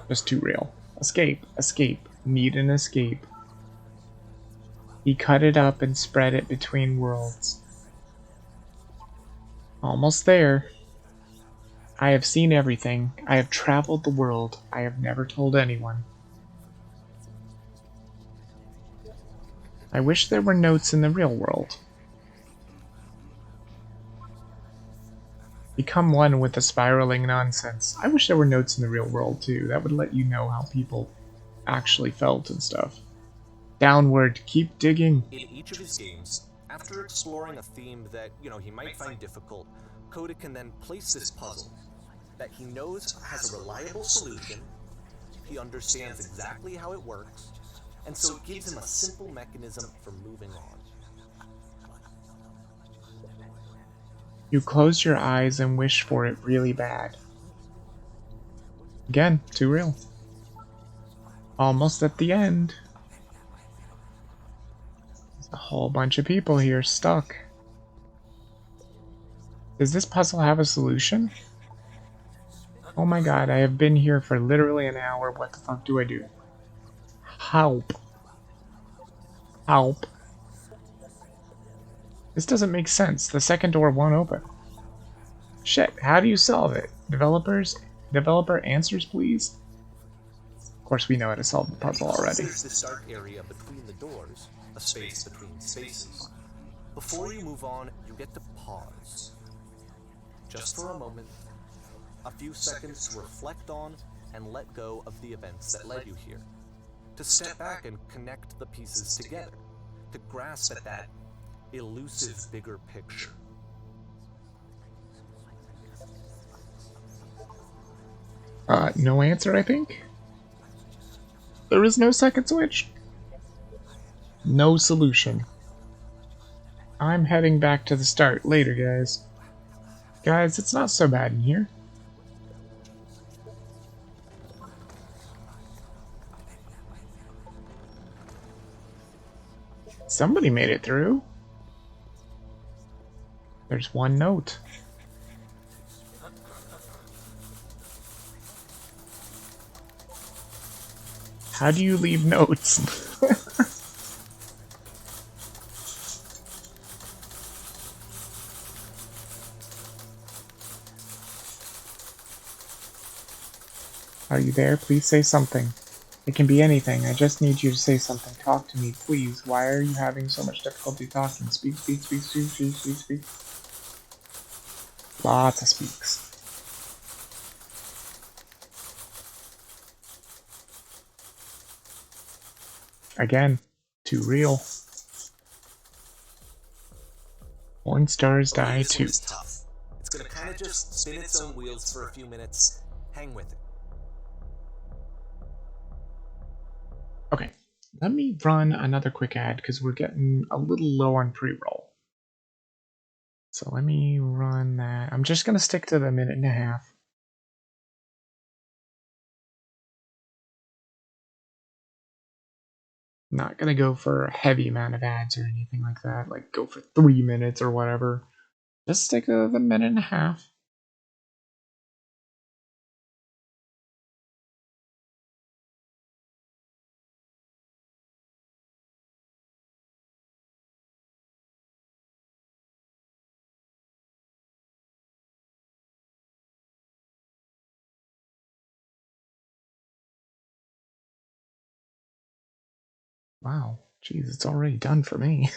just too real. Escape, escape, need an escape. He cut it up and spread it between worlds. Almost there. I have seen everything. I have traveled the world. I have never told anyone. I wish there were notes in the real world. Become one with the spiraling nonsense. I wish there were notes in the real world too. That would let you know how people actually felt and stuff. Downward, keep digging. In each of his games, after exploring a theme that, he might find difficult, Coda can then place this puzzle that he knows has a reliable solution, he understands exactly how it works, and so it gives him a simple mechanism for moving on. You close your eyes and wish for it really bad. Again, too real. Almost at the end. There's a whole bunch of people here stuck. Does this puzzle have a solution? Oh my god, I have been here for literally an hour. What the fuck do I do? Help. Help. This doesn't make sense. The second door won't open. Shit, how do you solve it? Developer answers, please? Of course we know how to solve the puzzle already. There's this dark area between the doors, a space between spaces. Before you move on, you get to pause. Just for a moment, a few seconds to reflect on and let go of the events that led you here. To step back and connect the pieces together. To grasp at that elusive bigger picture. No answer, I think? There is no second switch? No solution. I'm heading back to the start later, guys. Guys, it's not so bad in here. Somebody made it through. There's one note. How do you leave notes? Are you there? Please say something. It can be anything. I just need you to say something. Talk to me, please. Why are you having so much difficulty talking? Speak, speak, speak, speak, speak, speak, speak. Lots of speaks. Again, too real. Porn stars die too. This tough. It's gonna kind of just spin its own wheels for a few minutes. Hang with it. Okay, let me run another quick ad because we're getting a little low on pre-roll. So let me run that. I'm just going to stick to the 1.5 minutes. Not going to go for a heavy amount of ads or anything like that. Like go for 3 minutes or whatever. Just stick to the 1.5 minutes. Wow, jeez, it's already done for me.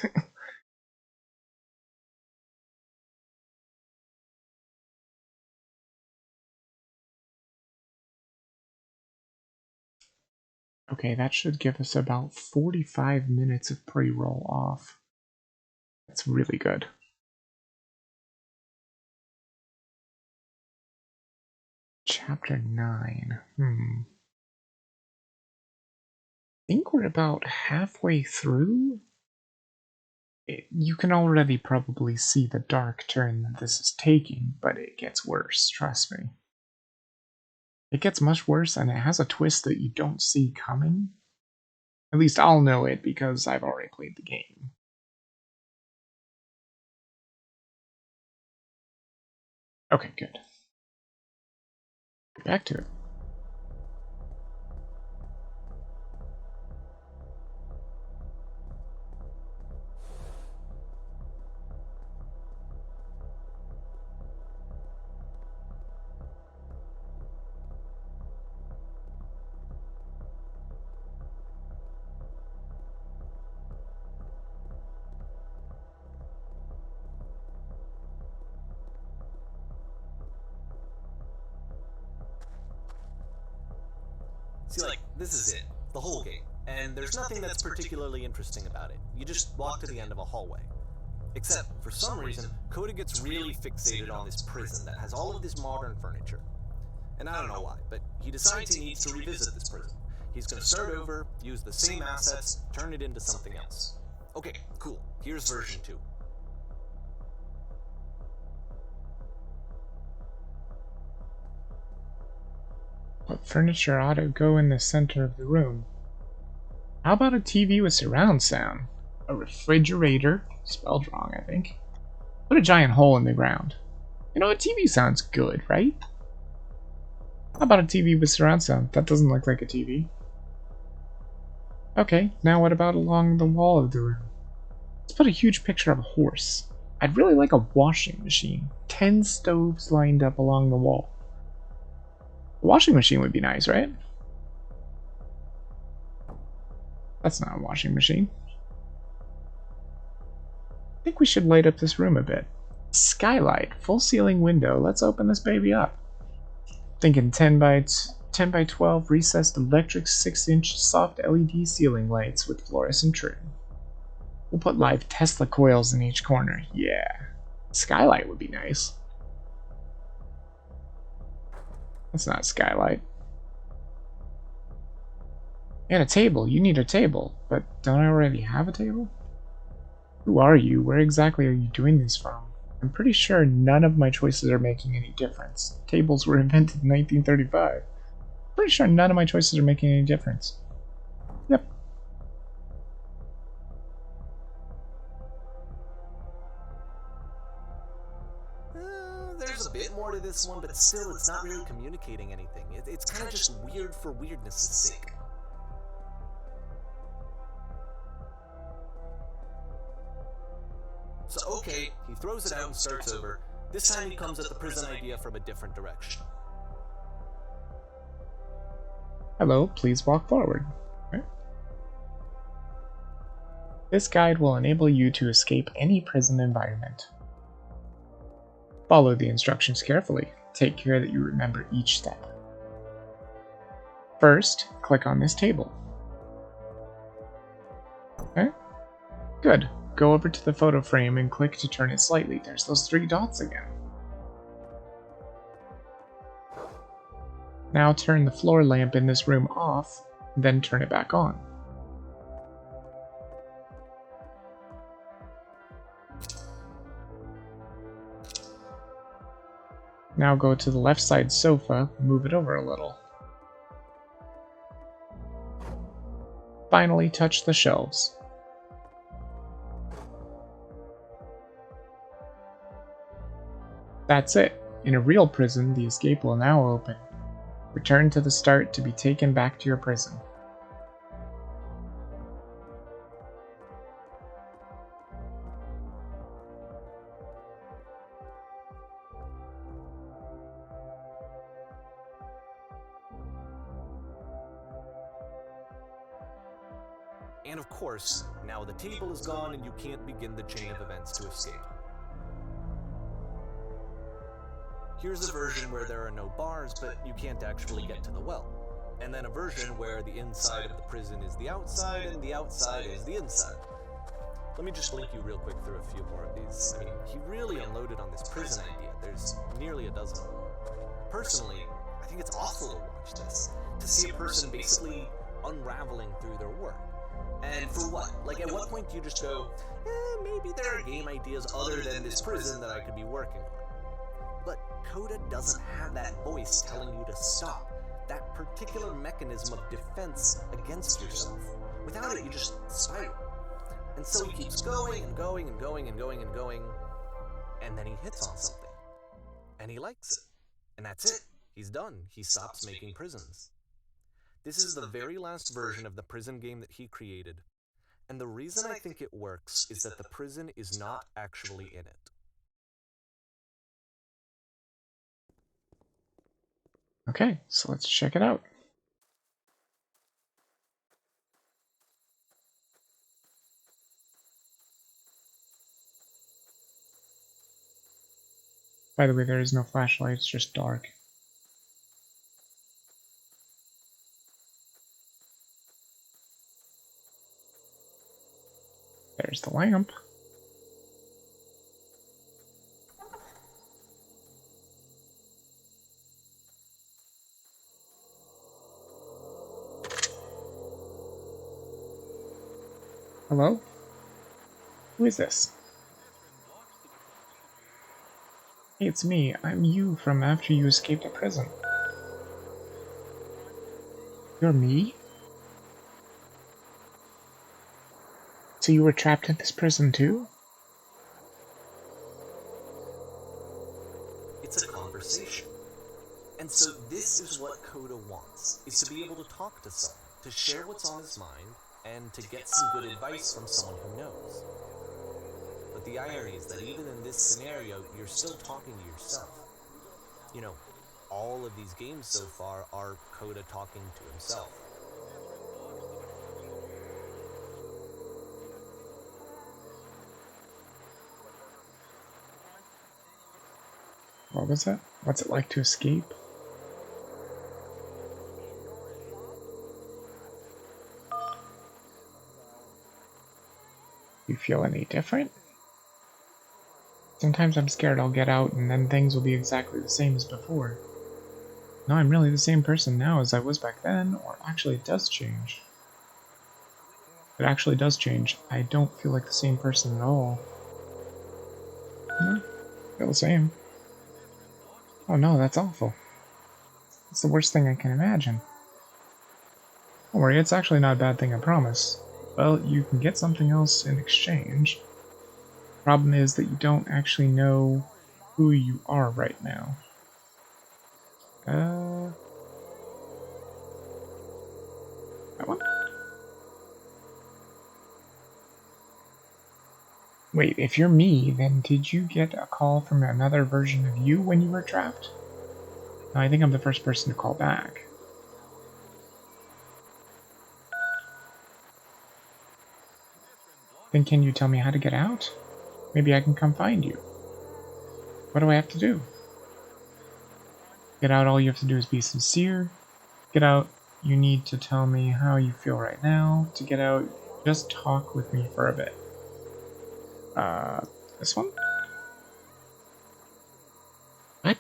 Okay, that should give us about 45 minutes of pre-roll off. That's really good. Chapter 9. I think we're about halfway through. You can already probably see the dark turn that this is taking, but it gets worse, trust me. It gets much worse, and it has a twist that you don't see coming. At least I'll know it because I've already played the game. Okay, good. Back to it. See, like, this is it. The whole game. And there's nothing that's particularly interesting about it. You just walk to the end of a hallway. Except, for some reason, Coda gets really fixated on this prison that has all of this modern furniture. And I don't know why, but he decides he needs to revisit this prison. He's gonna start over, use the same assets, turn it into something else. Okay, cool. Here's version 2. What furniture ought to go in the center of the room? How about a TV with surround sound? A refrigerator, spelled wrong, I think. Put a giant hole in the ground. You know, a TV sounds good, right? How about a TV with surround sound? That doesn't look like a TV. Okay, now what about along the wall of the room? Let's put a huge picture of a horse. I'd really like a washing machine. 10 stoves lined up along the wall. A washing machine would be nice, right? That's not a washing machine. I think we should light up this room a bit. Skylight, full ceiling window. Let's open this baby up. Thinking 10 by 12 recessed electric 6-inch soft LED ceiling lights with fluorescent trim. We'll put live Tesla coils in each corner. Yeah. Skylight would be nice. That's not a skylight. And a table. You need a table. But don't I already have a table? Who are you? Where exactly are you doing this from? I'm pretty sure none of my choices are making any difference. Tables were invented in 1935. Pretty sure none of my choices are making any difference. Yep. There's a bit more to this one, but still, it's not really communicating anything. It's kind of just weird for weirdness' sake. So, okay, he throws it out and starts over. This time he comes at the prison idea from a different direction. Hello, please walk forward. Okay. This guide will enable you to escape any prison environment. Follow the instructions carefully. Take care that you remember each step. First, click on this table. Okay. Good. Go over to the photo frame and click to turn it slightly. There's those 3 dots again. Now turn the floor lamp in this room off, then turn it back on. Now go to the left side sofa, move it over a little. Finally touch the shelves. That's it. In a real prison, the escape will now open. Return to the start to be taken back to your prison. And of course, now the table is gone and you can't begin the chain of events to escape. Here's a version where there are no bars, but you can't actually get to the well. And then a version where the inside of the prison is the outside, and the outside is the inside. Let me just link you real quick through a few more of these. I mean, he really unloaded on this prison idea. There's nearly a dozen of them. Personally, I think it's awful to watch this. To see a person basically unraveling through their work. And for what? Like, at what point do you just go, maybe there are game ideas other than this prison that I could be working on? But Coda doesn't have that voice telling you to stop, that particular mechanism of defense against yourself. Without it, you just spiral. And so he keeps going and going and going and going and going, and then he hits on something. And he likes it. And that's it. He's done. He stops making prisons. This is the very last version of the prison game that he created. And the reason I think it works is that the prison is not actually in it. Okay, so let's check it out. By the way, there is no flashlight, it's just dark. There's the lamp. Hello? Who is this? Hey, it's me. I'm you from after you escaped the prison. You're me? So you were trapped in this prison too? It's a conversation. And so this is what Coda wants, is to be able to talk to someone, to share what's on his mind, and to get some good advice from someone who knows. But the irony is that even in this scenario, you're still talking to yourself. You know, all of these games so far are Coda talking to himself. What was that? What's it like to escape? You feel any different? Sometimes I'm scared I'll get out and then things will be exactly the same as before. No, I'm really the same person now as I was back then, or actually it does change. It actually does change. I don't feel like the same person at all. I feel the same. Oh no, that's awful. It's the worst thing I can imagine. Don't worry, it's actually not a bad thing, I promise. Well, you can get something else in exchange. Problem is that you don't actually know who you are right now. That one? Wait, if you're me, then did you get a call from another version of you when you were trapped? No, I think I'm the first person to call back. Then can you tell me how to get out? Maybe I can come find you. What do I have to do? Get out, all you have to do is be sincere. Get out, you need to tell me how you feel right now. To get out, just talk with me for a bit. This one? What?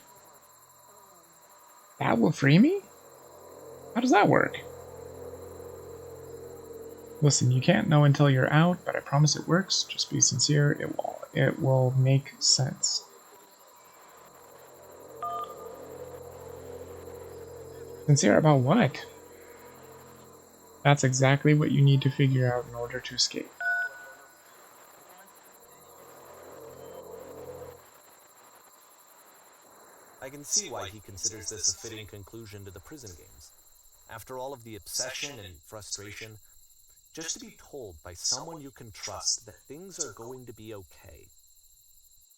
That will free me? How does that work? Listen, you can't know until you're out, but I promise it works. Just be sincere, it will make sense. Sincere about what? That's exactly what you need to figure out in order to escape. I can see why he considers this a fitting conclusion to the prison games. After all of the obsession and frustration, just to be told by someone you can trust that things are going to be okay.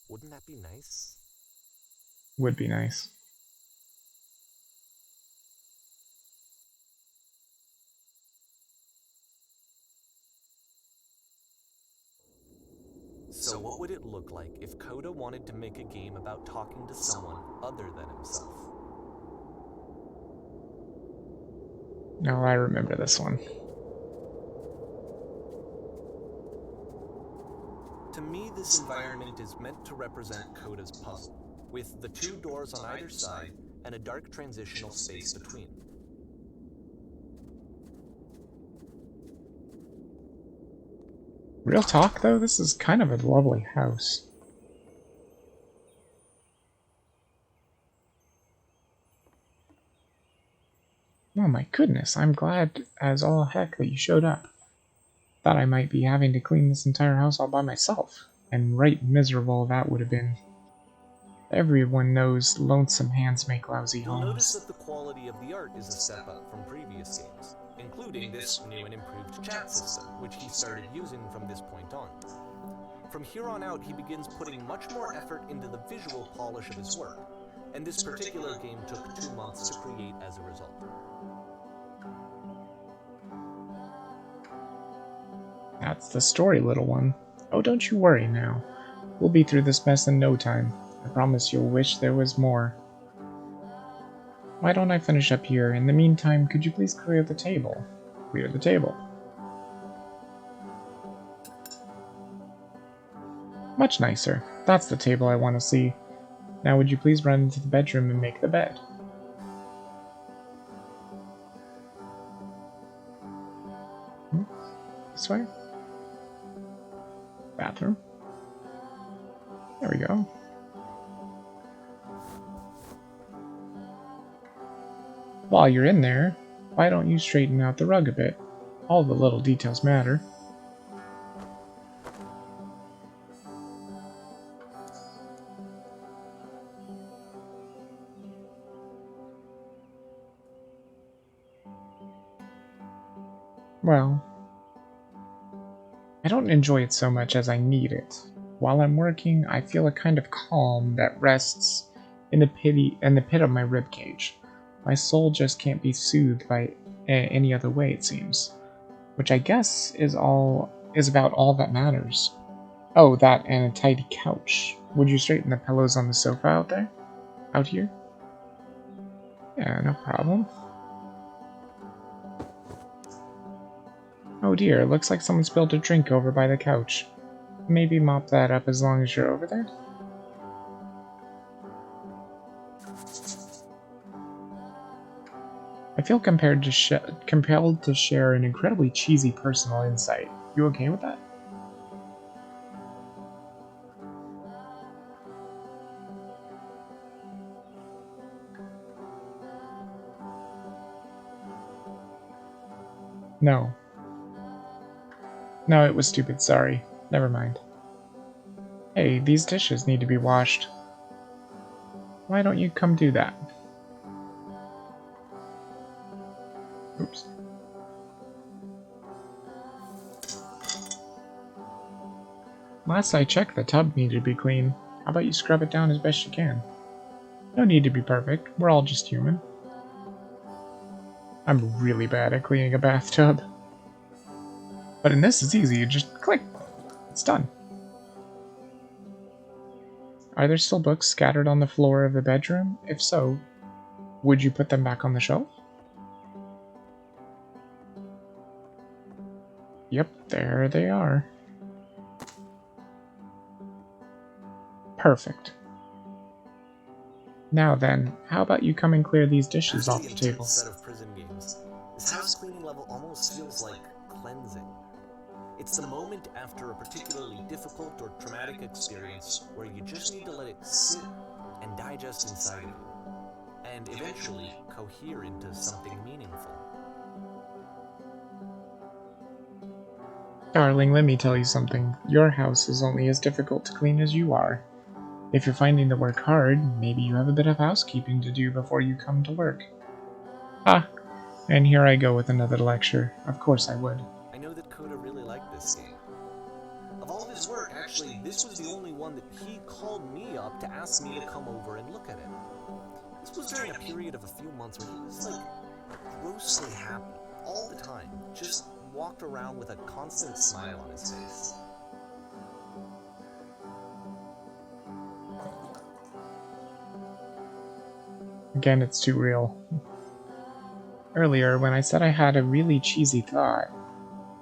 Wouldn't that be nice? Would be nice. So what would it look like if Coda wanted to make a game about talking to someone other than himself? No, I remember this one. To me, this environment is meant to represent Coda's puzzle, with the two doors on either side and a dark transitional space between. Real talk, though, this is kind of a lovely house. Oh my goodness, I'm glad as all heck that you showed up. Thought I might be having to clean this entire house all by myself, and right miserable that would have been. Everyone knows lonesome hands make lousy You'll notice homes. that the quality of the art is a step up from previous games, including this new and improved chat system, which he started using from this point on. From here on out, he begins putting much more effort into the visual polish of his work, and this particular game took 2 months to create as a result. That's the story, little one. Oh, don't you worry now. We'll be through this mess in no time. I promise you'll wish there was more. Why don't I finish up here? In the meantime, could you please clear the table? Clear the table. Much nicer. That's the table I want to see. Now would you please run into the bedroom and make the bed? This way? Bathroom? There we go. While you're in there, why don't you straighten out the rug a bit? All the little details matter. Well, I don't enjoy it so much as I need it. While I'm working, I feel a kind of calm that rests in the pit of my ribcage. My soul just can't be soothed by any other way, it seems. Which I guess is about all that matters. Oh, that and a tidy couch. Would you straighten the pillows on the sofa out there? Out here? Yeah, no problem. Oh dear, looks like someone spilled a drink over by the couch. Maybe mop that up as long as you're over there? I feel compelled to share an incredibly cheesy personal insight. You okay with that? No. No, it was stupid, sorry. Never mind. Hey, these dishes need to be washed. Why don't you come do that? Oops. Last I checked, the tub needed to be clean. How about you scrub it down as best you can? No need to be perfect, we're all just human. I'm really bad at cleaning a bathtub. But in this, it's easy, you just click. It's done. Are there still books scattered on the floor of the bedroom? If so, would you put them back on the shelf? Yep, there they are. Perfect. Now then, how about you come and clear these dishes off the table? Set of prison games, this house cleaning level almost feels like cleansing. It's the moment after a particularly difficult or traumatic experience where you just need to let it sit and digest inside of you, and eventually cohere into something meaningful. Darling, let me tell you something. Your house is only as difficult to clean as you are. If you're finding the work hard, maybe you have a bit of housekeeping to do before you come to work. Ah, and here I go with another lecture. Of course I would. I know that Coda really liked this game. Of all of his work, actually, this was the only one that he called me up to ask me to come over and look at it. This was during a period of a few months where he was, like, grossly happy all the time. Just walked around with a constant smile on his face. Again, it's too real. Earlier, when I said I had a really cheesy thought,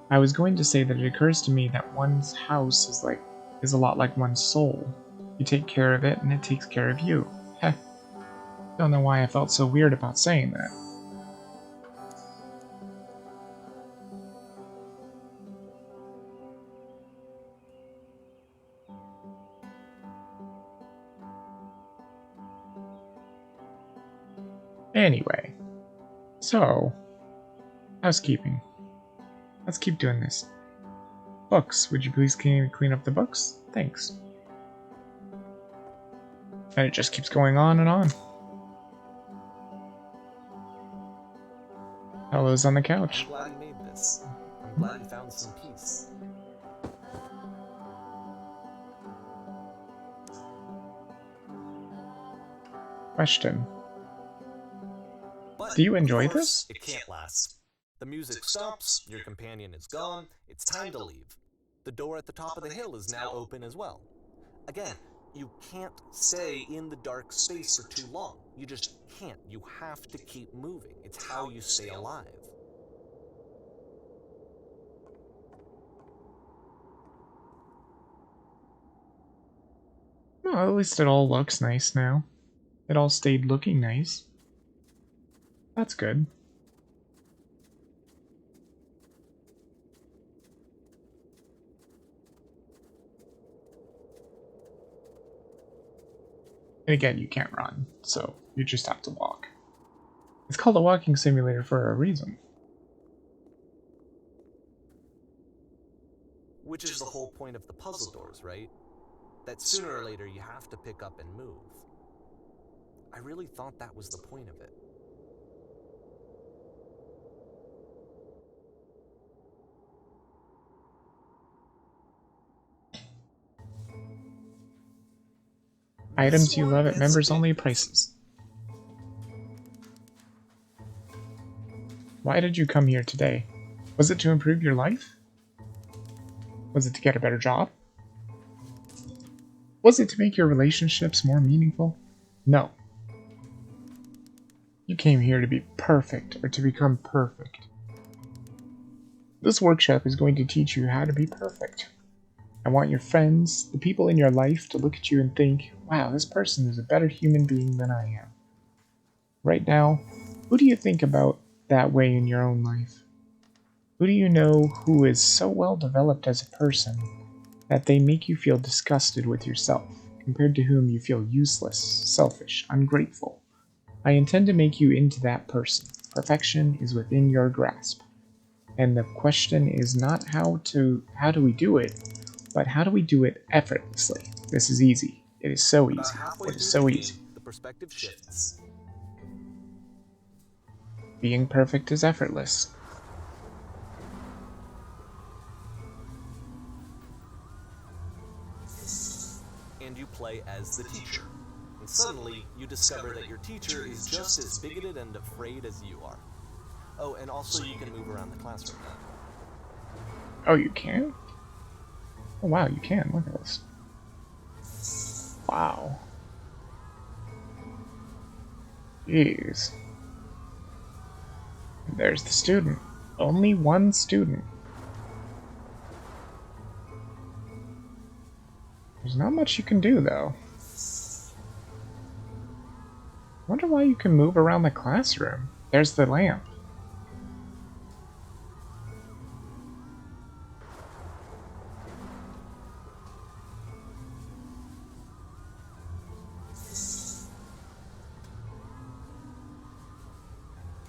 I was going to say that it occurs to me that one's house is a lot like one's soul. You take care of it, and it takes care of you. Heh. Don't know why I felt so weird about saying that. Anyway, so, housekeeping. Let's keep doing this. Books. Would you please clean up the books? Thanks. And it just keeps going on and on. Hello's on the couch. I'm glad you made this. I'm glad you found some peace. Question. But Do you enjoy of course, this? It can't last. The music stops, your companion is gone, it's time to leave. The door at the top of the hill is now open as well. Again, you can't stay in the dark space for too long. You just can't. You have to keep moving. It's how you stay alive. Well, at least it all looks nice now. It all stayed looking nice. That's good. And again, you can't run, so you just have to walk. It's called a walking simulator for a reason. Which is the whole point of the puzzle doors, right? That sooner or later you have to pick up and move. I really thought that was the point of it. Items you love at members-only prices. Why did you come here today? Was it to improve your life? Was it to get a better job? Was it to make your relationships more meaningful? No. You came here to be perfect, or to become perfect. This workshop is going to teach you how to be perfect. I want your friends, the people in your life, to look at you and think, wow, this person is a better human being than I am. Right now, who do you think about that way in your own life? Who do you know who is so well developed as a person that they make you feel disgusted with yourself, compared to whom you feel useless, selfish, ungrateful? I intend to make you into that person. Perfection is within your grasp. And the question is not how do we do it, but how do we do it effortlessly? This is easy. It is so About easy. halfway It through is so the easy. game, the perspective shifts. Being perfect is effortless. And you play as the teacher. And suddenly, you discover that your teacher is just as bigoted and afraid as you are. Oh, and also you can move around the classroom now. Oh, you can? Oh, wow, you can. Look at this. Wow. Jeez. There's the student. Only one student. There's not much you can do, though. Wonder why you can move around the classroom. There's the lamp.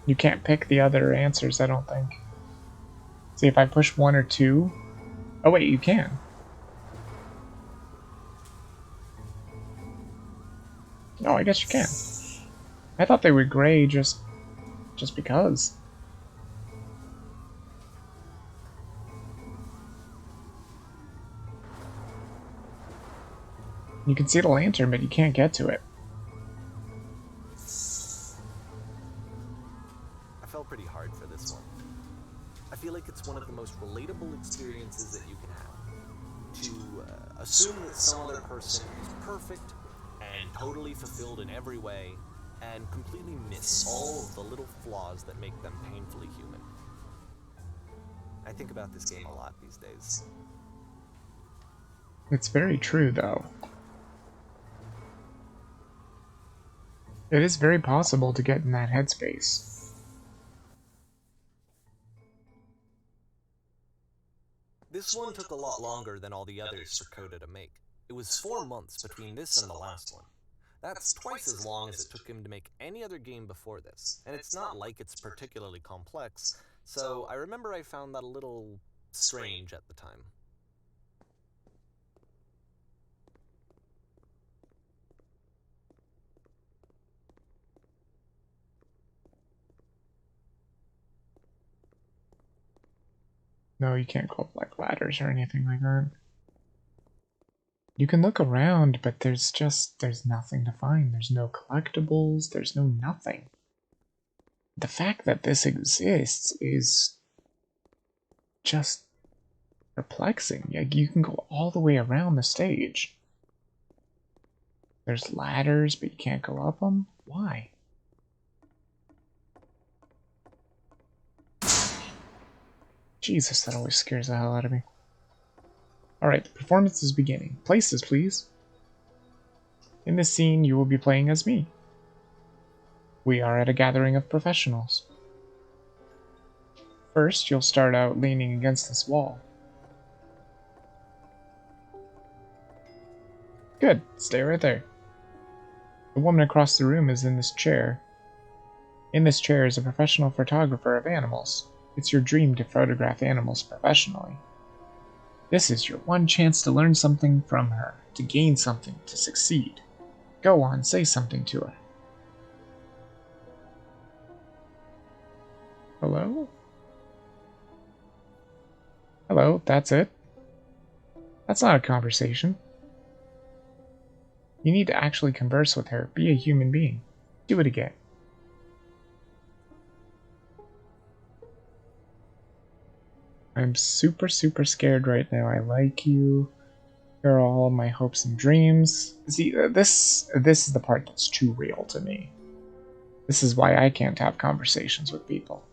You can't pick the other answers, I don't think. See, if I push 1 or 2... Oh wait, you can. No, I guess you can. I thought they were gray just because. You can see the lantern, but you can't get to it. I felt pretty hard for this one. I feel like it's one of the most relatable experiences that you can have. To assume that some other person is perfect and totally fulfilled in every way, and completely miss all of the little flaws that make them painfully human. I think about this game a lot these days. It's very true, though. It is very possible to get in that headspace. This one took a lot longer than all the others for Coda to make. It was 4 months between this and the last one. That's twice as long as it took him to make any other game before this, and it's not like it's particularly complex, so I remember I found that a little strange at the time. No, you can't go up like ladders or anything like that. You can look around, but there's nothing to find. There's no collectibles, there's no nothing. The fact that this exists is just perplexing. Like, you can go all the way around the stage. There's ladders, but you can't go up them? Why? Jesus, that always scares the hell out of me. Alright, the performance is beginning. Places, please. In this scene, you will be playing as me. We are at a gathering of professionals. First, you'll start out leaning against this wall. Good, stay right there. The woman across the room is in this chair. In this chair is a professional photographer of animals. It's your dream to photograph animals professionally. This is your one chance to learn something from her, to gain something, to succeed. Go on, say something to her. Hello? Hello, that's it? That's not a conversation. You need to actually converse with her. Be a human being. Do it again. I'm super scared right now. I like you. You're all my hopes and dreams. See, this is the part that's too real to me. This is why I can't have conversations with people.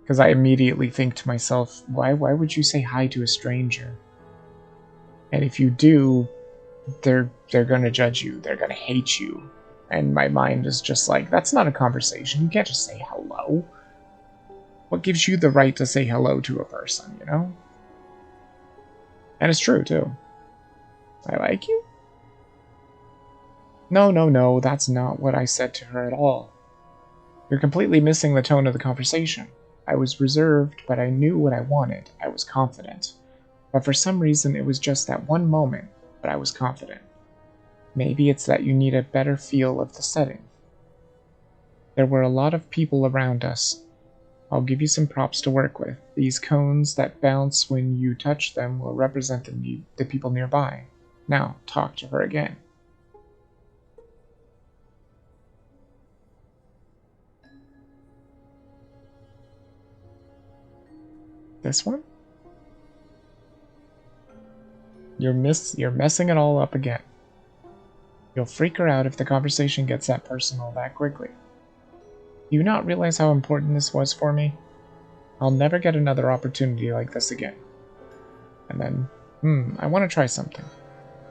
Because I immediately think to myself, why would you say hi to a stranger? And if you do, they're gonna judge you. They're gonna hate you. And my mind is just like, that's not a conversation. You can't just say hello. What gives you the right to say hello to a person, you know? And it's true, too. I like you? No, that's not what I said to her at all. You're completely missing the tone of the conversation. I was reserved, but I knew what I wanted. I was confident. But for some reason, it was just that one moment, but I was confident. Maybe it's that you need a better feel of the setting. There were a lot of people around us. I'll give you some props to work with. These cones that bounce when you touch them will represent the people nearby. Now, talk to her again. This one? You're messing it all up again. You'll freak her out if the conversation gets that personal that quickly. Do you not realize how important this was for me? I'll never get another opportunity like this again. And then, I want to try something.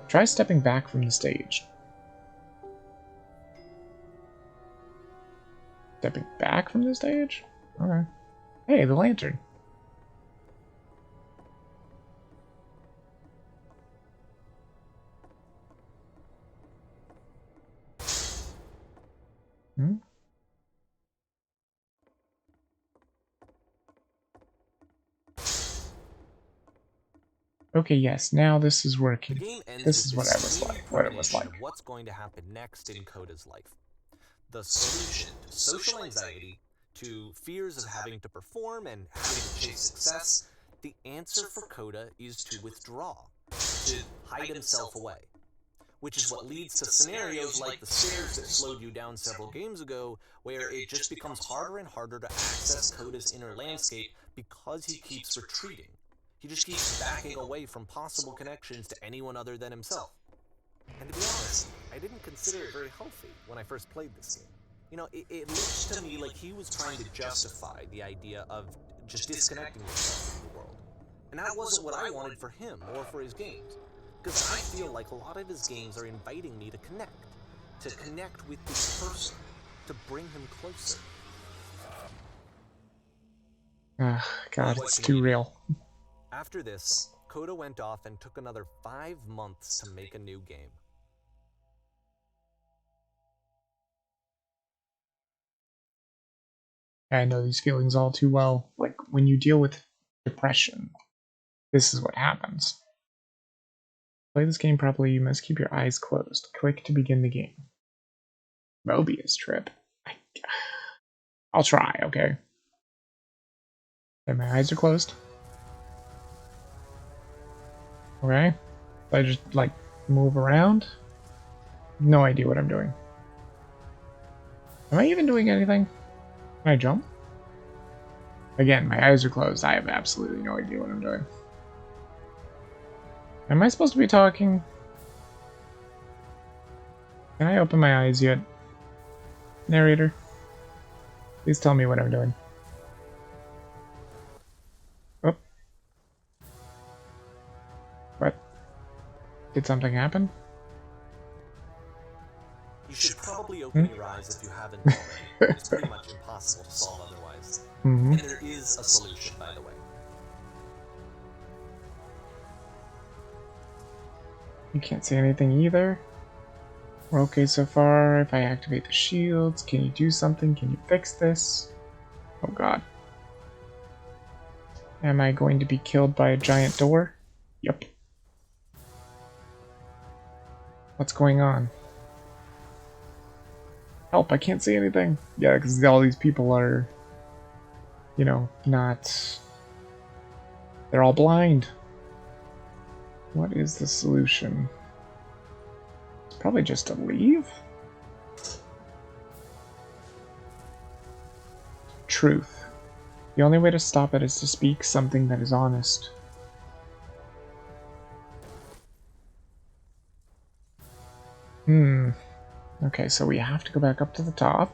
Try stepping back from the stage. Stepping back from the stage? Okay. Hey, the lantern. Okay, yes, now this is working. The game ends This is with what I this was like. What it was premonition like. of what's going to happen next in Coda's life. The solution to social anxiety, to fears of having to perform and having to chase success, the answer for Coda is to withdraw, to hide himself away. Which is what leads to scenarios like the stairs that slowed you down several games ago, where it just becomes harder and harder to access Coda's inner landscape because he keeps retreating. He just keeps backing away from possible connections to anyone other than himself. And to be honest, I didn't consider it very healthy when I first played this game. You know, it looked to me like he was trying to justify the idea of just disconnecting himself from the world. And that wasn't what I wanted for him or for his games. Because I feel like a lot of his games are inviting me to connect with this person, to bring him closer. Ugh, God, it's too real. After this, Coda went off and took another 5 months to make a new game. I know these feelings all too well. Like, when you deal with depression, this is what happens. Play this game properly, you must keep your eyes closed. Click to begin the game. Mobius trip. I'll try, okay? Okay, my eyes are closed. Okay? I just, like, move around. No idea what I'm doing. Am I even doing anything? Can I jump? Again, my eyes are closed. I have absolutely no idea what I'm doing. Am I supposed to be talking? Can I open my eyes yet? Narrator? Please tell me what I'm doing. Oh. What? Did something happen? You should probably open your eyes if you haven't already. It's pretty much impossible to solve otherwise. Mm-hmm. And there is a solution, by the way. You can't see anything either. We're okay so far. If I activate the shields, can you do something? Can you fix this? Oh god. Am I going to be killed by a giant door? Yep. What's going on? Help, I can't see anything. Yeah, because all these people are, you know, not... They're all blind. What is the solution? It's probably just to leave? Truth. The only way to stop it is to speak something that is honest. Okay, so we have to go back up to the top.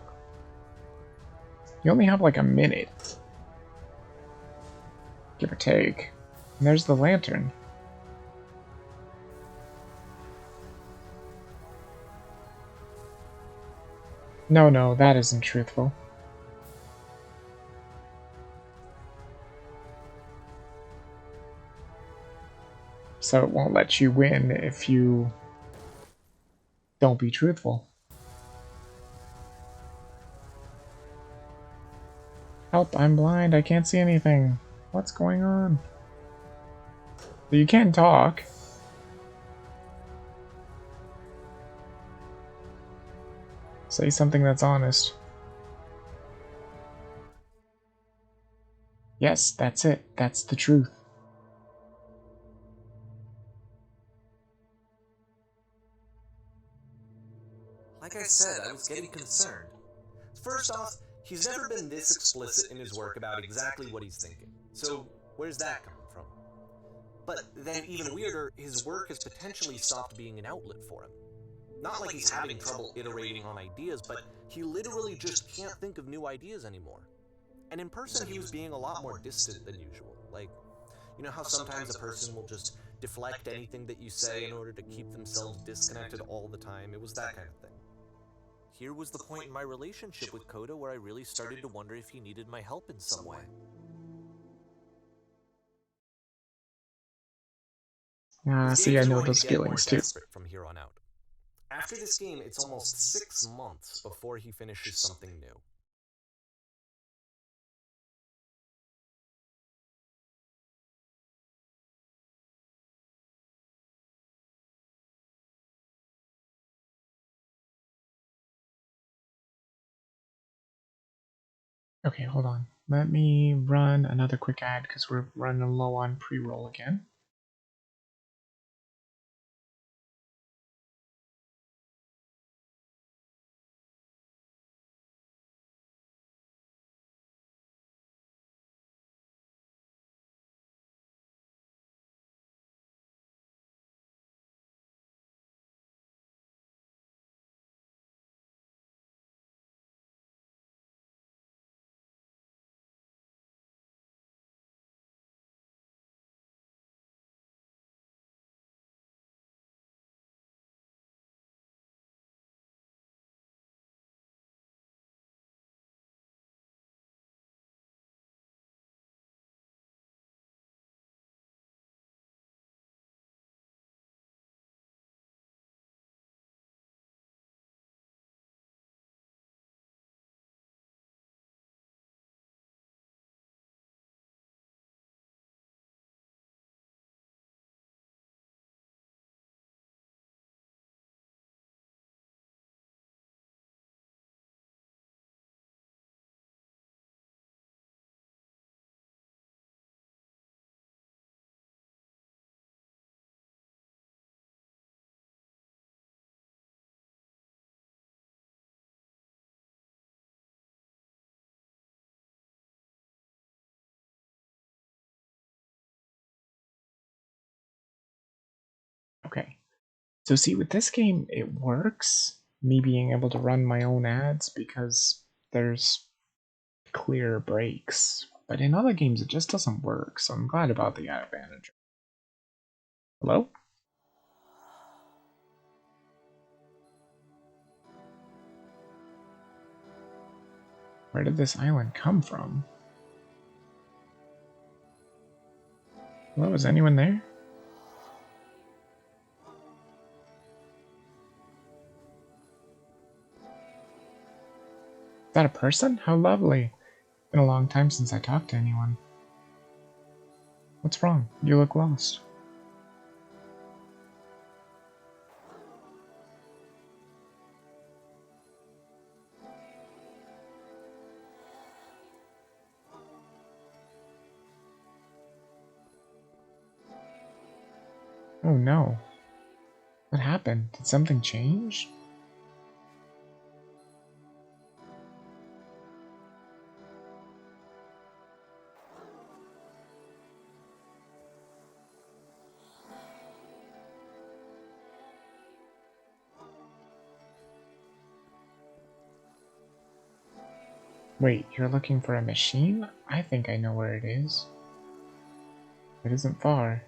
You only have like a minute. Give or take. And there's the lantern. No, that isn't truthful. So it won't let you win if you don't be truthful. Help, I'm blind, I can't see anything. What's going on? You can talk. Say something that's honest. Yes, that's it. That's the truth. Like I said, I was getting concerned. First off, he's never been this explicit in his work about exactly what he's thinking. So, where's that coming from? But then, even weirder, his work has potentially stopped being an outlet for him. Not like he's having trouble iterating on ideas, but he literally just can't think of new ideas anymore. And in person, he was being a lot more distant than usual. Like, you know how sometimes a person will just deflect anything that you say in order to keep themselves disconnected all the time? It was that kind of thing. Here was the point in my relationship with Koda where I really started to wonder if he needed my help in some way. See, I know those feelings too. From here on out. After this game, it's almost 6 months before he finishes something new. Okay, hold on. Let me run another quick ad because we're running low on pre-roll again. So see, with this game, it works, me being able to run my own ads because there's clear breaks. But in other games, it just doesn't work, so I'm glad about the ad manager. Hello? Where did this island come from? Hello, is anyone there? Is that a person? How lovely. Been a long time since I talked to anyone. What's wrong? You look lost. Oh no. What happened? Did something change? Wait, you're looking for a machine? I think I know where it is. It isn't far.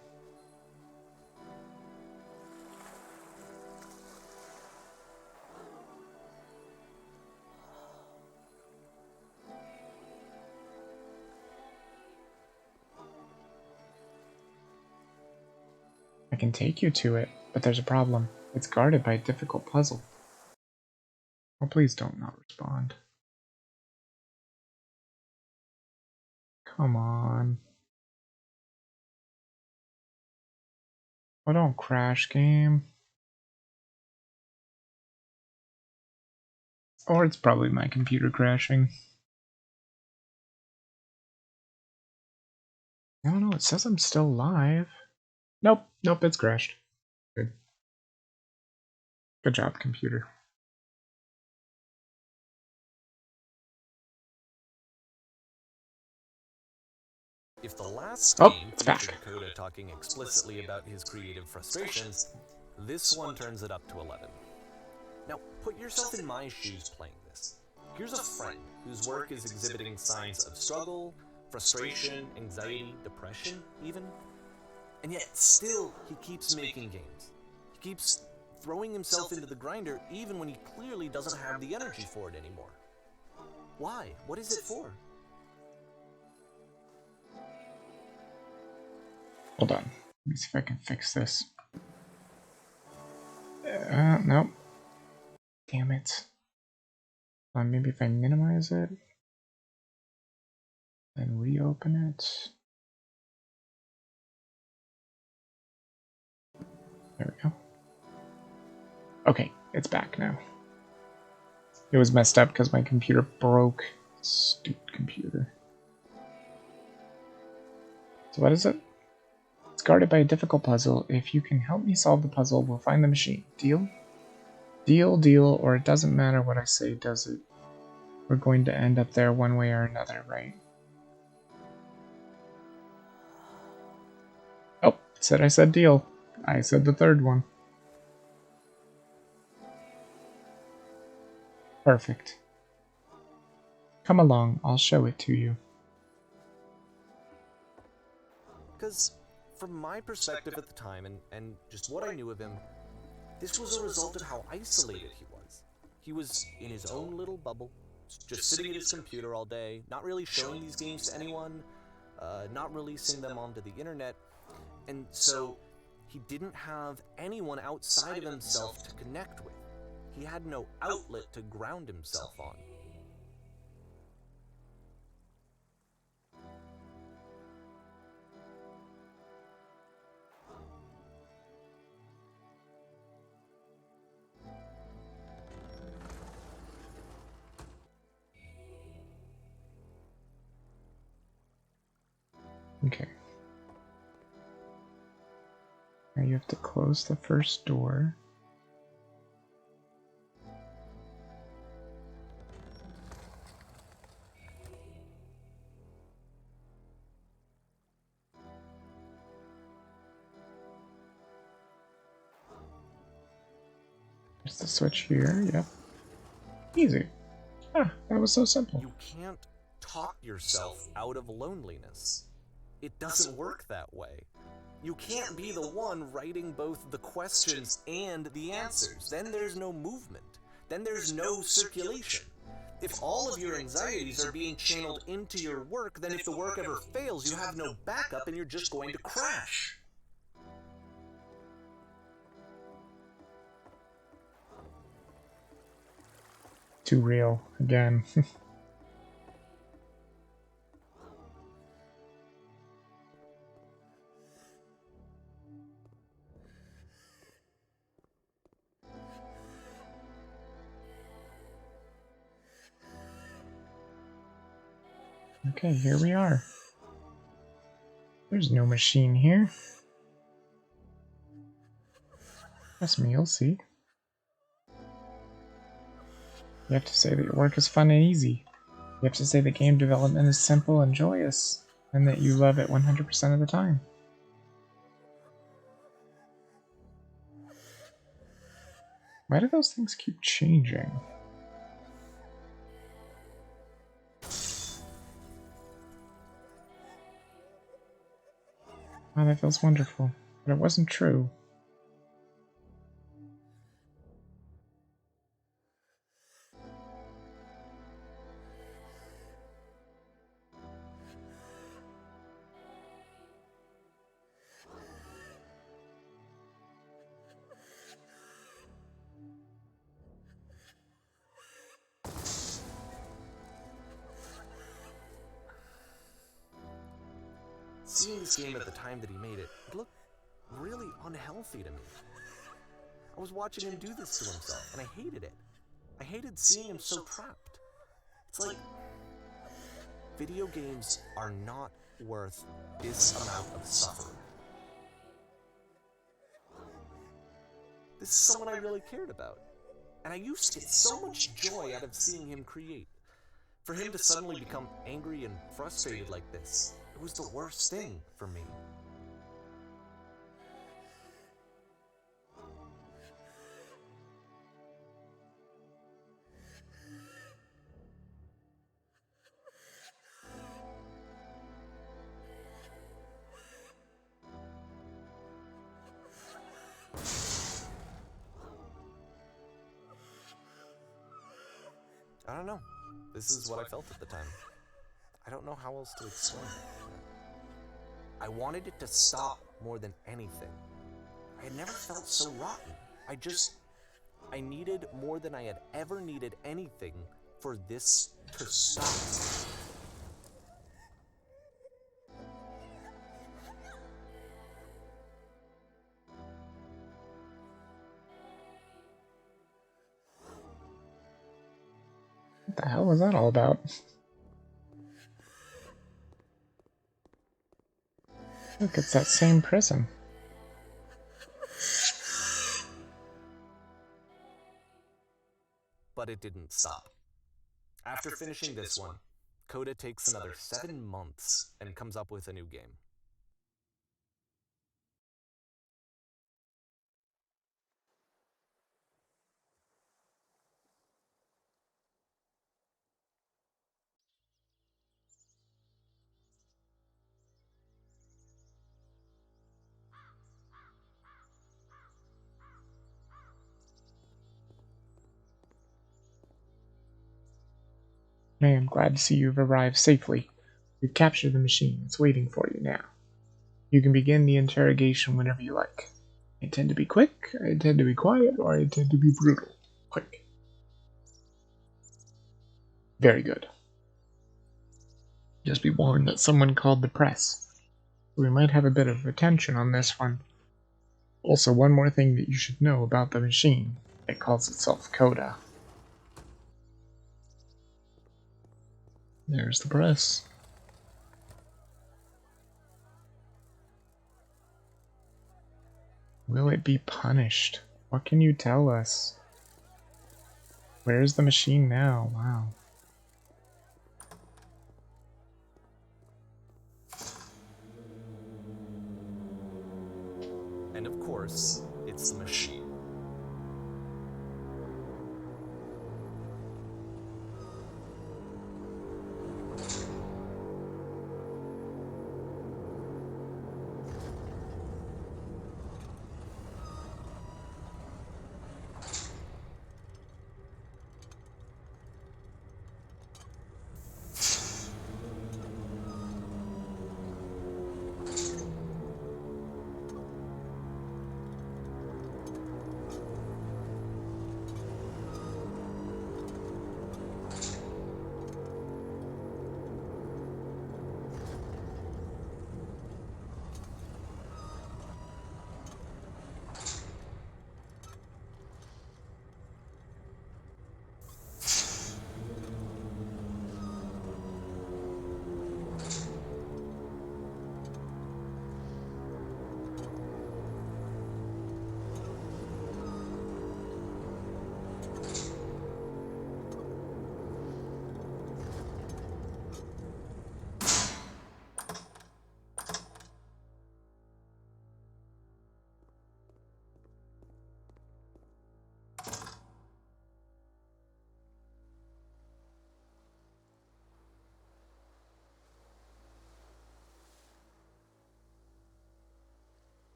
I can take you to it, but there's a problem. It's guarded by a difficult puzzle. Oh, please don't not respond. Come on. Oh, don't crash, game. Or it's probably my computer crashing. I don't know, it says I'm still live. Nope, it's crashed. Good. Good job, computer. If the last Oh, game it's featured back. Coda talking explicitly about his creative frustrations, this one turns it up to 11. Now, put yourself in my shoes playing this. Here's a friend whose work is exhibiting signs of struggle, frustration, anxiety, depression, even. And yet, still, he keeps making games. He keeps throwing himself into the grinder even when he clearly doesn't have the energy for it anymore. Why? What is it for? Hold on. Let me see if I can fix this. Nope. Damn it. Maybe if I minimize it, then reopen it. There we go. Okay, it's back now. It was messed up because my computer broke. Stupid computer. So what is it? It's guarded by a difficult puzzle. If you can help me solve the puzzle, we'll find the machine. Deal? Deal, or it doesn't matter what I say, does it? We're going to end up there one way or another, right? Oh, I said deal. I said the third one. Perfect. Come along, I'll show it to you. Because, from my perspective at the time, and just what I knew of him, this was a result of how isolated he was. He was in his own little bubble, just sitting at his computer all day, not really showing these games to anyone, not releasing them onto the internet, and so he didn't have anyone outside of himself to connect with. He had no outlet to ground himself on. Okay. Now you have to close the first door. There's the switch here, yep. Easy. Ah, that was so simple. You can't talk yourself out of loneliness. It doesn't work that way. You can't be the one writing both the questions and the answers. Then there's no movement. Then there's no circulation. If all of your anxieties are being channeled into your work, then if the work ever fails, you have no backup and you're just going to crash. Too real, again. Okay, here we are. There's no machine here. Trust me, you'll see. You have to say that your work is fun and easy. You have to say that game development is simple and joyous, and that you love it 100% of the time. Why do those things keep changing? Oh, that feels wonderful, but it wasn't true. Seeing this game at the time that he made it, it looked really unhealthy to me. I was watching him do this to himself, and I hated it. I hated seeing him so trapped. It's like, video games are not worth this amount of suffering. This is someone I really cared about, and I used to get so much joy out of seeing him create. For him to suddenly become angry and frustrated like this, it was the worst thing for me. I don't know. This is what I felt at the time. I don't know how else to explain it. I wanted it to stop more than anything. I had never felt so rotten. I needed more than I had ever needed anything for this to stop. What the hell was that all about? Look, it's that same prison. But it didn't stop. After finishing this one, Coda takes another 7 months and comes up with a new game. I am glad to see you've arrived safely. We've captured the machine. It's waiting for you now. You can begin the interrogation whenever you like. I intend to be quick, I intend to be quiet, or I intend to be brutal. Quick. Very good. Just be warned that someone called the press. We might have a bit of attention on this one. Also, one more thing that you should know about the machine. It calls itself Coda. There's the press. Will it be punished? What can you tell us? Where's the machine now? Wow. And of course, it's the machine.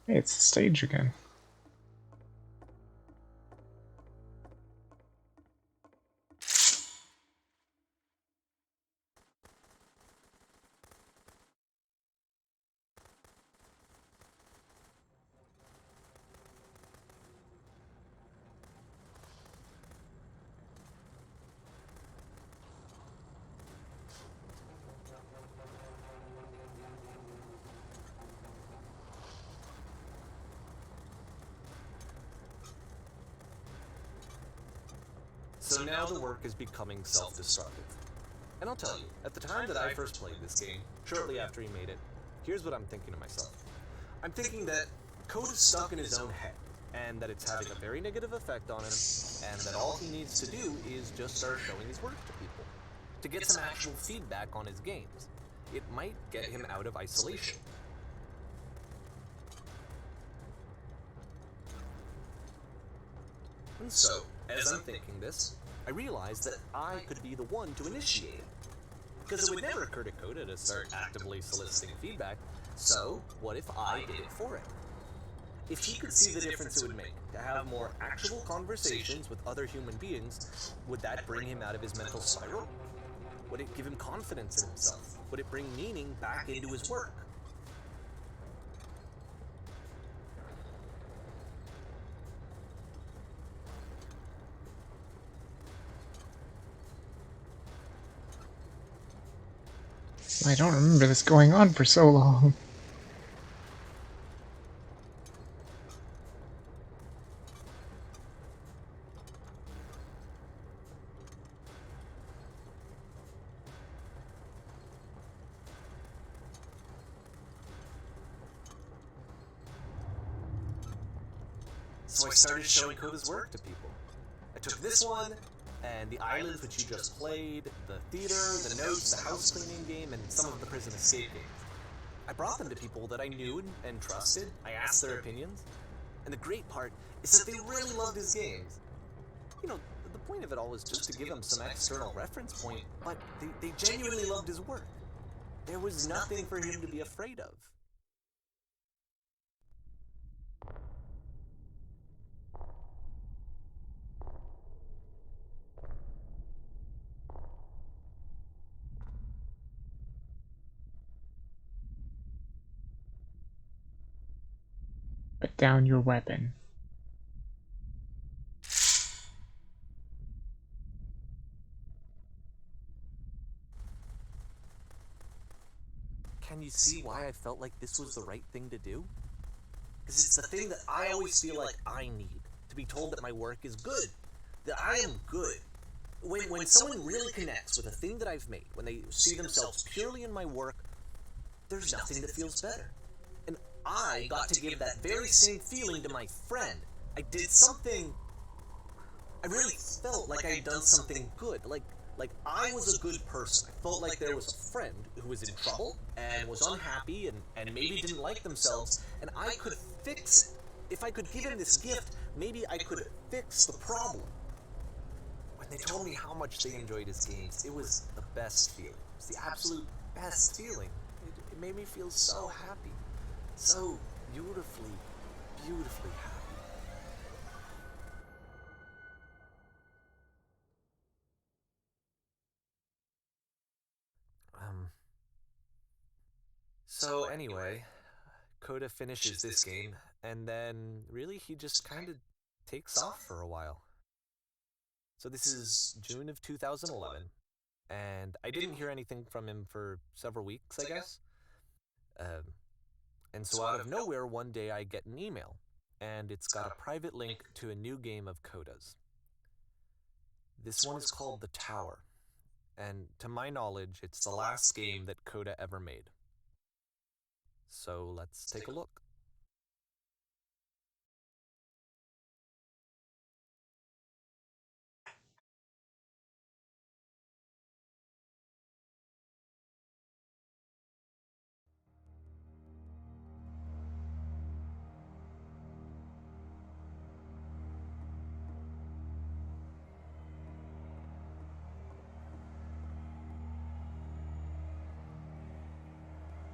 Hey, it's the stage again. So now the work is becoming self-destructive. And I'll tell you, at the time that I first played this game, shortly after he made it, here's what I'm thinking to myself. I'm thinking that Code is stuck in his own head, and that it's having a very negative effect on him, and that all he needs to do is just start showing his work to people, to get some actual feedback on his games. It might get him out of isolation. And so, as I'm thinking this, I realized that I could be the one to initiate it. Because it would never occur to Coda to start actively soliciting feedback, so what if I did it for him? If he could see the difference it would make to have more actual conversations with other human beings, would that bring him out of his mental spiral? Would it give him confidence in himself? Would it bring meaning back into his work? I don't remember this going on for so long. So I started showing Coda's work to people. I took this one, and the islands which you just played, the theater, the notes, the house cleaning game, and some of the prison escape games. I brought them to people that I knew and trusted. I asked their opinions. And the great part is that they really loved his games. You know, the point of it all was just to give them some external reference point, but they genuinely loved his work. There was nothing for him to be afraid of. Put down your weapon. Can you see why I felt like this was the right thing to do? Because it's the thing that I always feel like I need, to be told that my work is good, that I am good. When someone really connects with a thing that I've made, when they see themselves purely in my work, there's nothing that feels better. And I got to give that very same feeling to my friend. I did something... I really felt like I had done something good, like I was a good person. I felt like there was a friend who was in trouble and was unhappy and maybe didn't like themselves, and I could fix it. If I could give him this gift, maybe I could fix the problem. When they told me how much they enjoyed his games, it was the best feeling. It was the absolute best feeling. It made me feel so happy. So beautifully, beautifully happy. So anyway, Coda finishes this game, and then really he just kind of takes off for a while. So this is June of 2011, and I didn't hear anything from him for several weeks, I guess. And so out of nowhere, one day I get an email, and it's got a private link to a new game of Coda's. This one is called The Tower, and to my knowledge, it's the last game that Coda ever made. So let's take a look.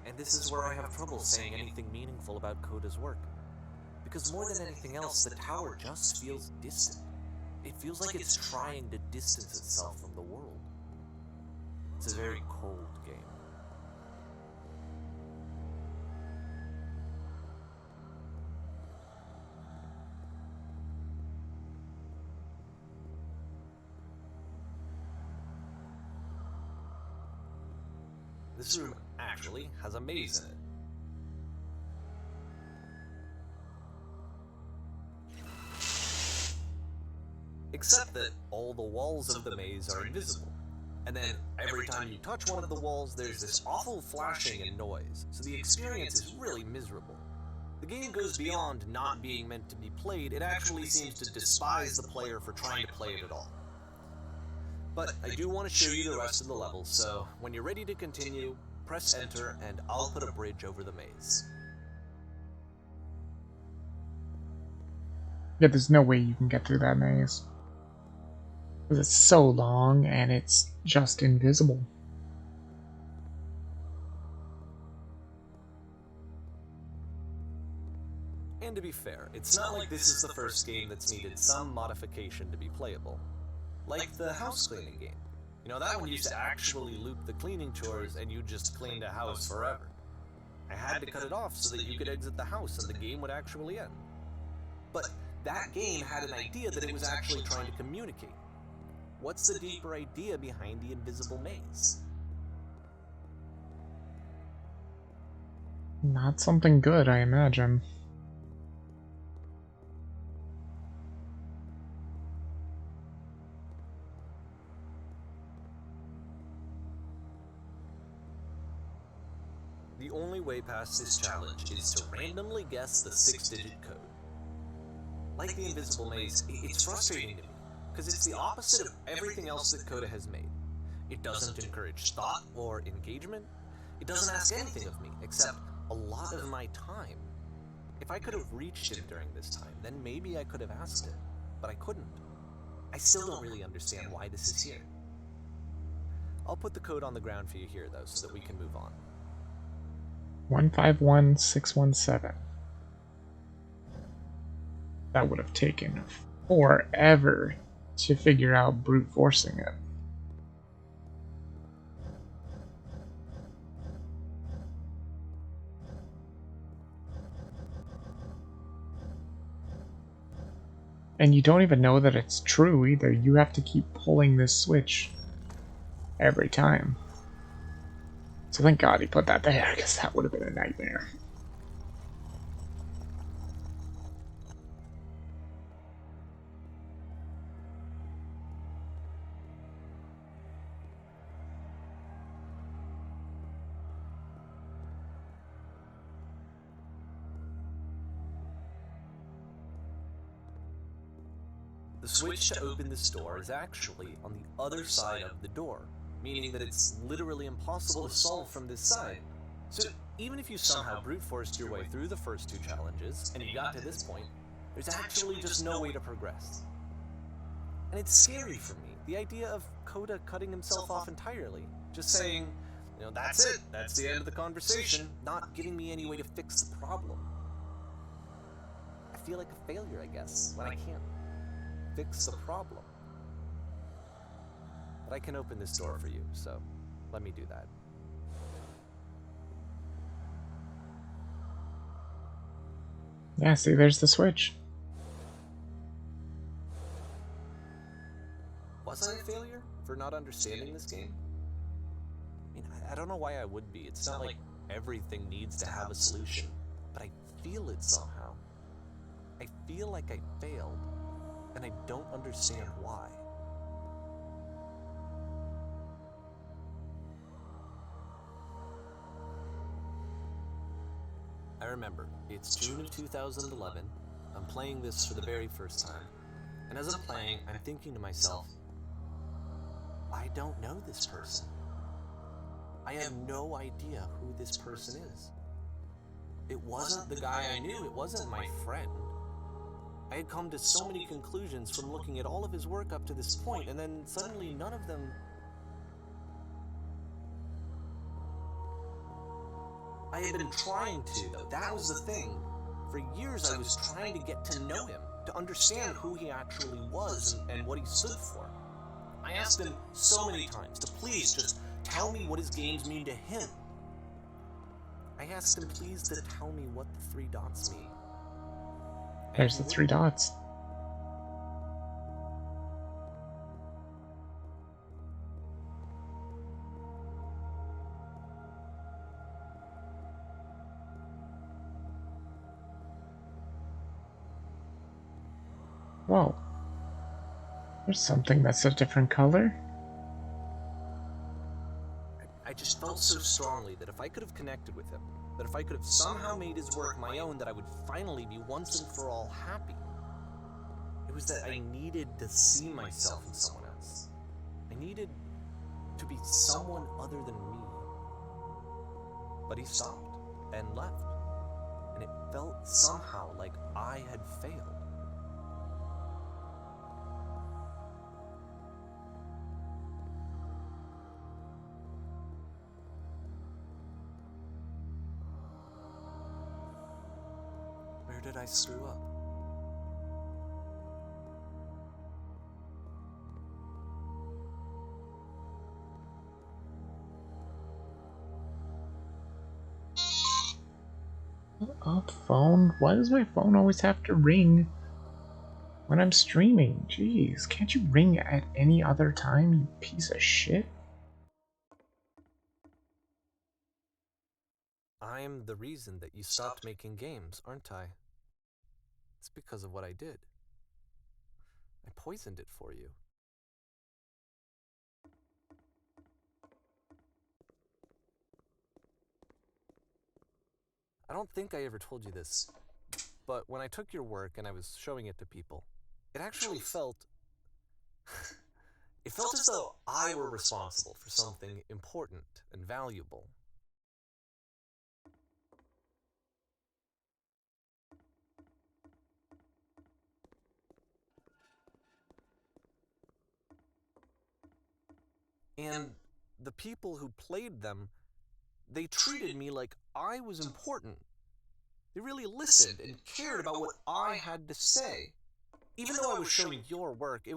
And this is where I have trouble saying anything meaningful about Coda's work. because more than anything else, the tower just feels distant. It feels like it's trying to distance itself from the world. It's a very cold game. This room actually has a maze in it. Except that all the walls of the maze are invisible. And then, every time you touch one of the walls, there's this awful flashing and noise, so the experience is really miserable. The game goes beyond not being meant to be played, it actually seems to despise the player for trying to play it at all. But I do want to show you the rest of the levels, so when you're ready to continue, press enter and I'll put a bridge over the maze. Yeah, there's no way you can get through that maze. Because it's so long and it's just invisible. And to be fair, it's not like this is the first game that's needed some modification to be playable. Like the house cleaning game. You know, that one used to actually loop the cleaning chores and you just cleaned a house forever. I had to cut it off so that you could exit the house and the game would actually end. But that game had an idea that it was actually trying to communicate. What's the deeper idea behind the invisible maze? Not something good, I imagine. The only way past this challenge is to randomly guess the 6-digit code. Like the invisible maze, it's frustrating to me, because it's the opposite of everything else that Coda has made. It doesn't encourage thought or engagement. It doesn't ask anything of me, except a lot of my time. If I could have reached him during this time, then maybe I could have asked it, but I couldn't. I still don't really understand why this is here. I'll put the code on the ground for you here, though, so that we can move on. 151617. That would have taken forever to figure out brute forcing it. And you don't even know that it's true either. You have to keep pulling this switch every time. So thank God he put that there, because that would have been a nightmare. The switch to open this door is actually on the other side of the door, meaning that it's literally impossible to solve from this side. So even if you somehow brute forced your way through the first two challenges, and you got to this point, there's actually just no way to progress. And it's scary for me, the idea of Coda cutting himself off entirely, just saying, you know, that's it, that's the end of the conversation, not giving me any way to fix the problem. I feel like a failure, I guess, when I can't fix the problem. But I can open this door for you, so let me do that. Yeah, see, there's the switch. Was I a failure for not understanding this game? I mean, I don't know why I would be. It's not like everything needs to have a solution, but I feel it somehow. I feel like I failed, and I don't understand why. I remember, it's June of 2011, I'm playing this for the very first time, and as I'm playing, I'm thinking to myself, I don't know this person. I have no idea who this person is. It wasn't the guy I knew, it wasn't my friend. I had come to so many conclusions from looking at all of his work up to this point, and then suddenly none of them... I had been trying to, though. That was the thing. For years I was trying to get to know him, to understand who he actually was and what he stood for. I asked him so many times to please just tell me what his games mean to him. I asked him please to tell me what the 3 dots mean. There's the 3 dots. Whoa. There's something that's a different color. I just felt so strongly that if I could have connected with him, that if I could have somehow made his work my own, that I would finally be once and for all happy. It was that I needed to see myself in someone else. I needed to be someone other than me. But he stopped and left, and it felt somehow like I had failed. Where did I screw up? Up, phone? Why does my phone always have to ring when I'm streaming? Jeez, can't you ring at any other time, you piece of shit? I'm the reason that you stopped making games, aren't I? It's because of what I did. I poisoned it for you. I don't think I ever told you this, but when I took your work and I was showing it to people, it actually felt... it felt as though I were responsible for something important and valuable. And the people who played them, they treated me like I was important. They really listened and cared about what I had to say. Even though I was showing your work,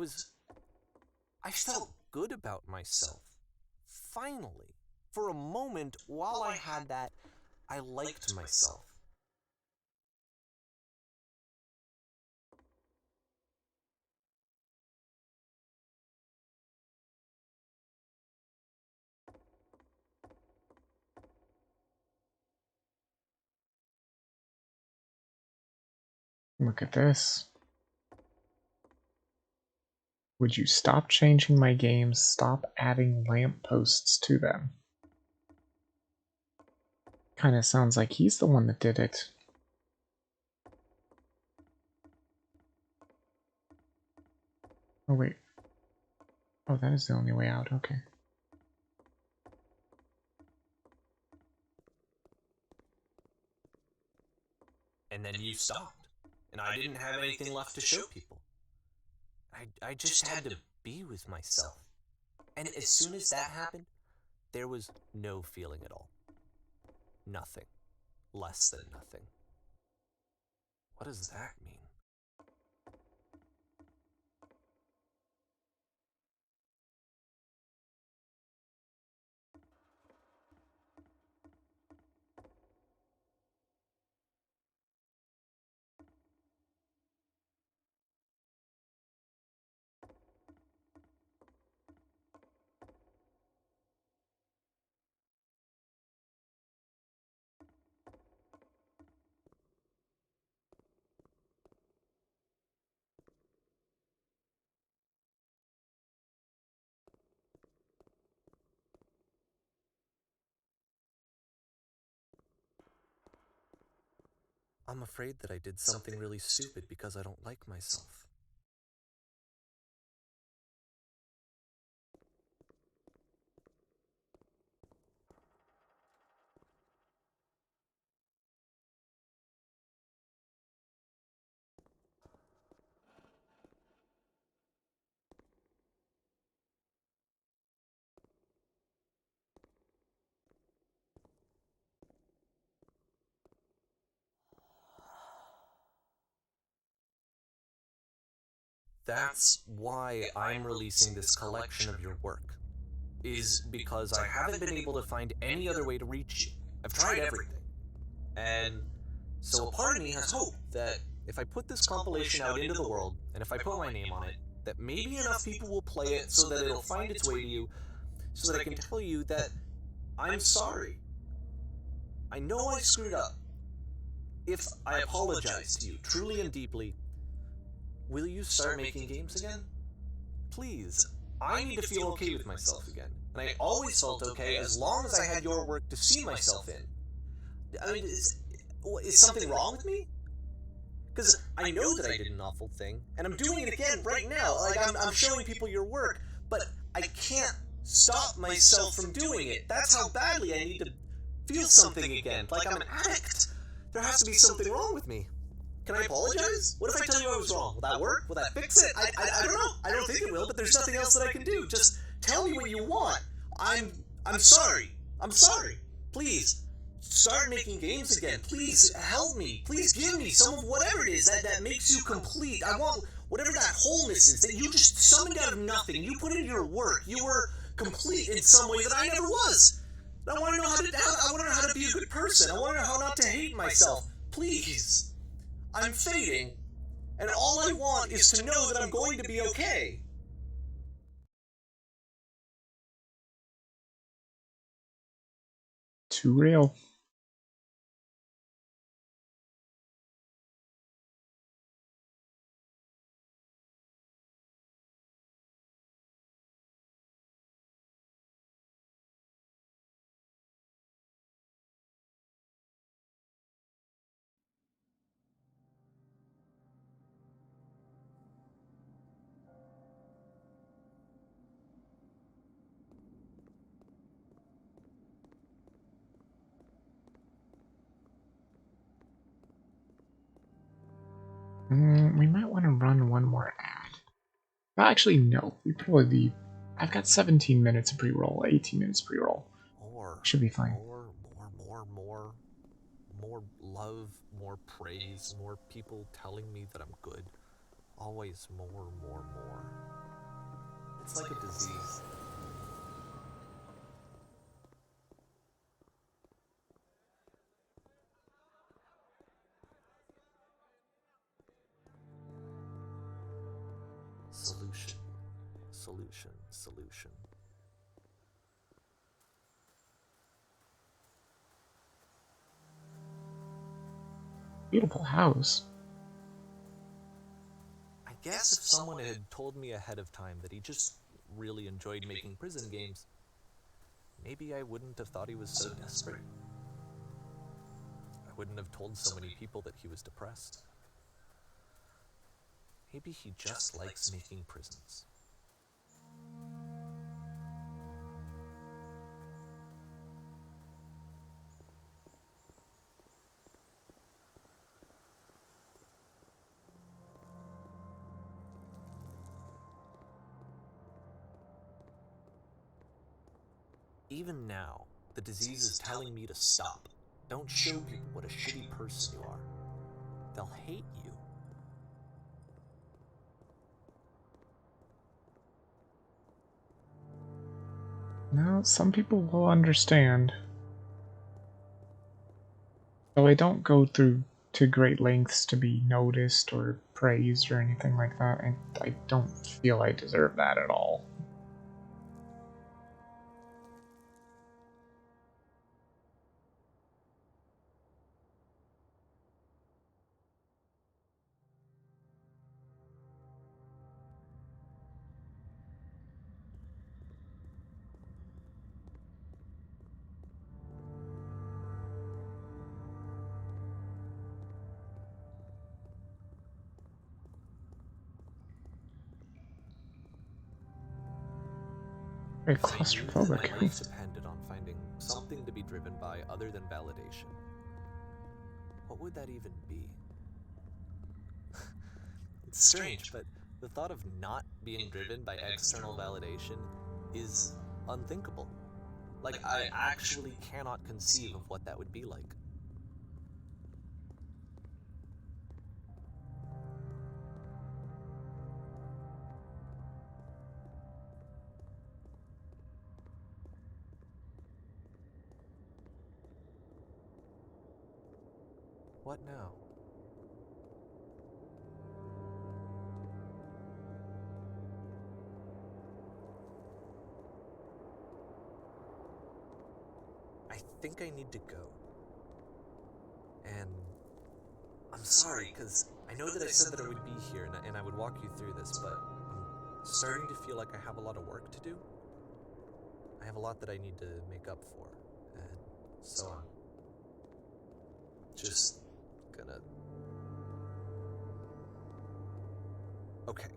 I felt good about myself. Finally. For a moment, while I had that, I liked myself. Look at this. Would you stop changing my games? Stop adding lampposts to them. Kinda sounds like he's the one that did it. Oh, wait. Oh, that is the only way out. Okay. And then you stopped, and I didn't have anything left to show people. I just had to be with myself. And as soon as that happened, there was no feeling at all. Nothing. Less than nothing. What does that mean? I'm afraid that I did something really stupid because I don't like myself. That's why I'm releasing this collection of your work, is because I haven't been able to find any other way to reach you. I've tried everything. And so a part of me has hope that if I put this compilation out into the world, and if I put my name on it, that maybe enough people will play it so that it'll find its way to you, so that I can tell you that I'm sorry. I know I screwed up. If I apologize to you, truly and deeply, will you start making games again? Please. I need to feel okay with myself again. And I always felt okay as long as I had your work to see myself in. I mean, is something wrong with me? Because I know that I did an awful thing, and I'm doing it again right now. Like, I'm showing people your work, but I can't stop myself from doing it. That's how badly I need to feel something again. Like I'm an addict. There has to be something wrong with me. Can I apologize? What if I tell you I was wrong? Will that work? Will that fix it? I don't know. I don't think it will, but there's nothing else that I can do. Just tell me what you want. I'm sorry. I'm sorry. Please. Start making games again. Please help me. Please give me some of whatever it is that makes you complete. I want whatever that wholeness is that you just summoned out of nothing. You put into your work. You were complete in some way that I never was. I want to know I want to know how to be a good person. I want to know how not to hate myself. Please. I'm fading, and all I want is to know that I'm going to be okay. Too real. We might want to run one more ad. Well, actually, no. I've got 17 minutes of pre-roll, 18 minutes pre-roll. Should be fine. More love, more praise, more people telling me that I'm good. Always more. It's like a disease. Solution. Beautiful house. I guess if someone had told me ahead of time that he just really enjoyed making prison games, maybe I wouldn't have thought he was so desperate. I wouldn't have told so many people that he was depressed. Maybe he just likes making prisons. Even now, the disease is telling me to stop. Don't show people what a shitty person you are. They'll hate you. No, some people will understand. Though I don't go through to great lengths to be noticed or praised or anything like that, and I don't feel I deserve that at all. Very claustrophobic. My life depended on finding something to be driven by other than validation. What would that even be? It's strange, but the thought of not being driven by external validation is unthinkable. Like, I actually cannot conceive of what that would be like. What now? I think I need to go. And I'm sorry, because I know that I said that I would be here and I would walk you through this, but I'm starting to feel like I have a lot of work to do. I have a lot that I need to make up for, and so I'm just gonna... Okay.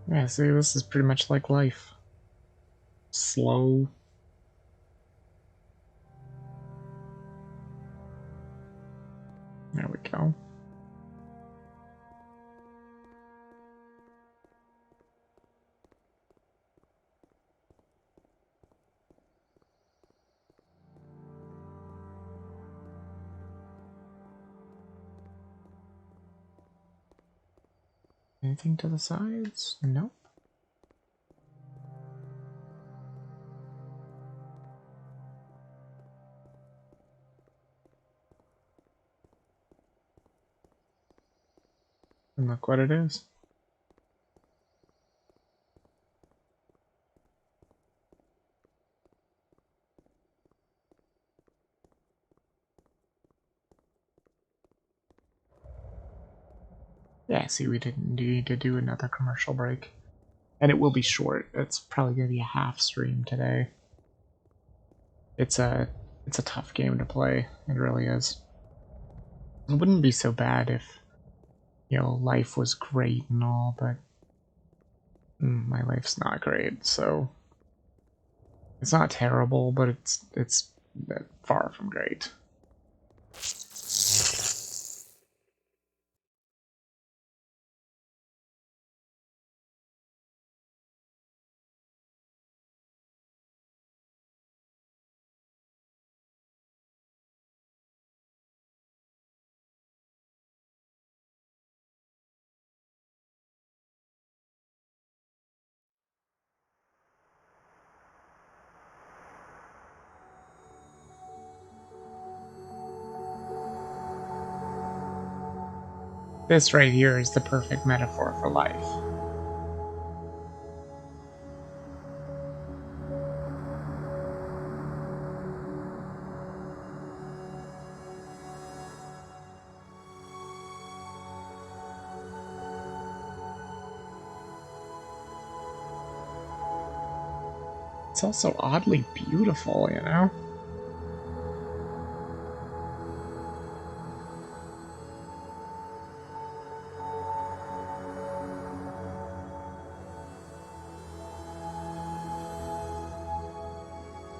Yeah, see, this is pretty much like life. Slow. There we go. Anything to the sides? Nope. And look what it is. Yeah, see, we didn't need to do another commercial break. And it will be short. It's probably going to be a half stream today. It's a tough game to play. It really is. It wouldn't be so bad if, you know, life was great and all, but my life's not great, so it's not terrible, but it's far from great. This right here is the perfect metaphor for life. It's also oddly beautiful, you know?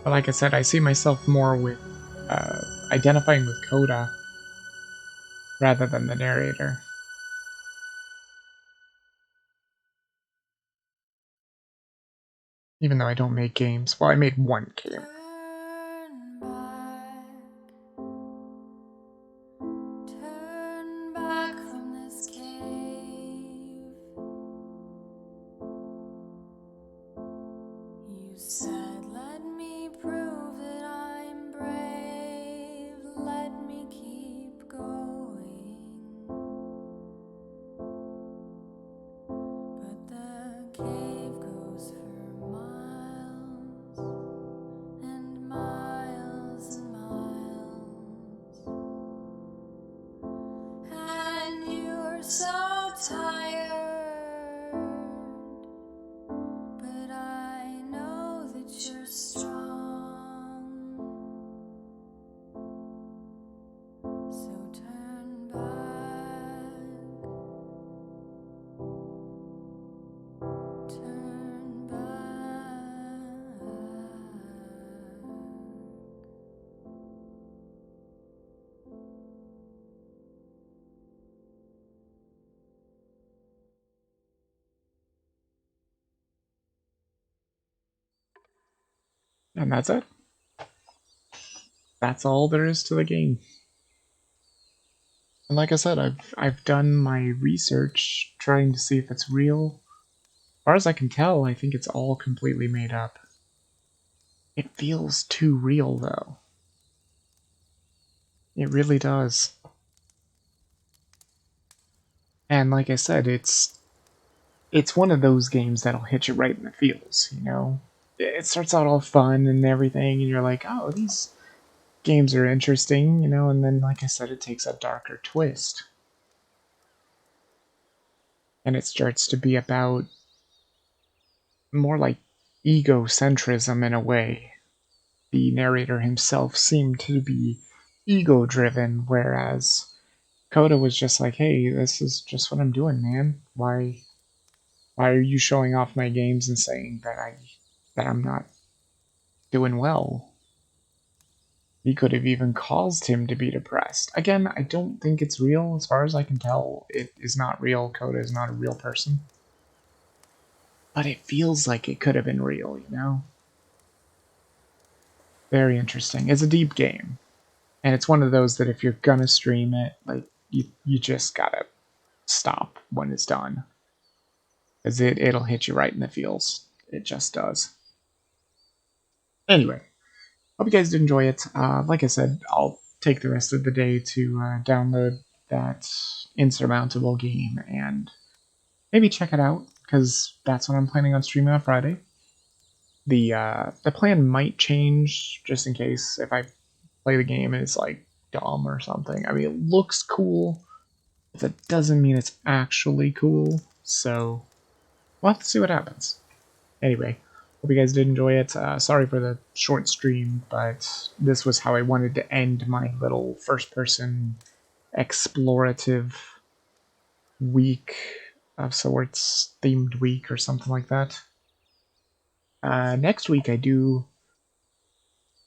But like I said, I see myself more with identifying with Coda rather than the narrator. Even though I don't make games. Well, I made one game. Turn back from this cave. You said, let me prove that I'm brave. Let me keep going. But the cave goes for miles and miles strong. So turn back. Turn back. And that's it. That's all there is to the game. And like I said, I've done my research trying to see if it's real. As far as I can tell, I think it's all completely made up. It feels too real, though. It really does. And like I said, it's one of those games that'll hit you right in the feels, you know? It starts out all fun and everything, and you're like, oh, these games are interesting, you know, and then, like I said, it takes a darker twist. And it starts to be about more like egocentrism in a way. The narrator himself seemed to be ego-driven, whereas Coda was just like, hey, this is just what I'm doing, man. Why are you showing off my games and saying that I'm not doing well? He could have even caused him to be depressed. Again, I don't think it's real. As far as I can tell, it is not real. Coda is not a real person. But it feels like it could have been real, you know? Very interesting. It's a deep game. And it's one of those that if you're gonna stream it, like, you just gotta stop when it's done. Because it'll hit you right in the feels. It just does. Anyway, hope you guys did enjoy it. Like I said, I'll take the rest of the day to download that insurmountable game and maybe check it out, because that's what I'm planning on streaming on Friday. The plan might change just in case if I play the game and it's like dumb or something. I mean, it looks cool, but that doesn't mean it's actually cool, so we'll have to see what happens. Anyway, hope you guys did enjoy it. Sorry for the short stream, but this was how I wanted to end my little first-person explorative week of sorts, themed week or something like that. Next week I do...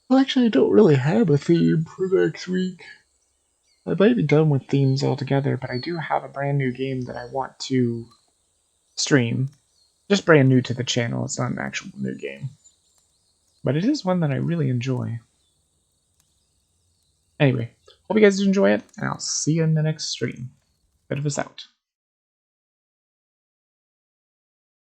Well, actually, I don't really have a theme for next week. I might be done with themes altogether, but I do have a brand new game that I want to stream. Just brand new to the channel, it's not an actual new game. But it is one that I really enjoy. Anyway, hope you guys did enjoy it, and I'll see you in the next stream. Bit of us out.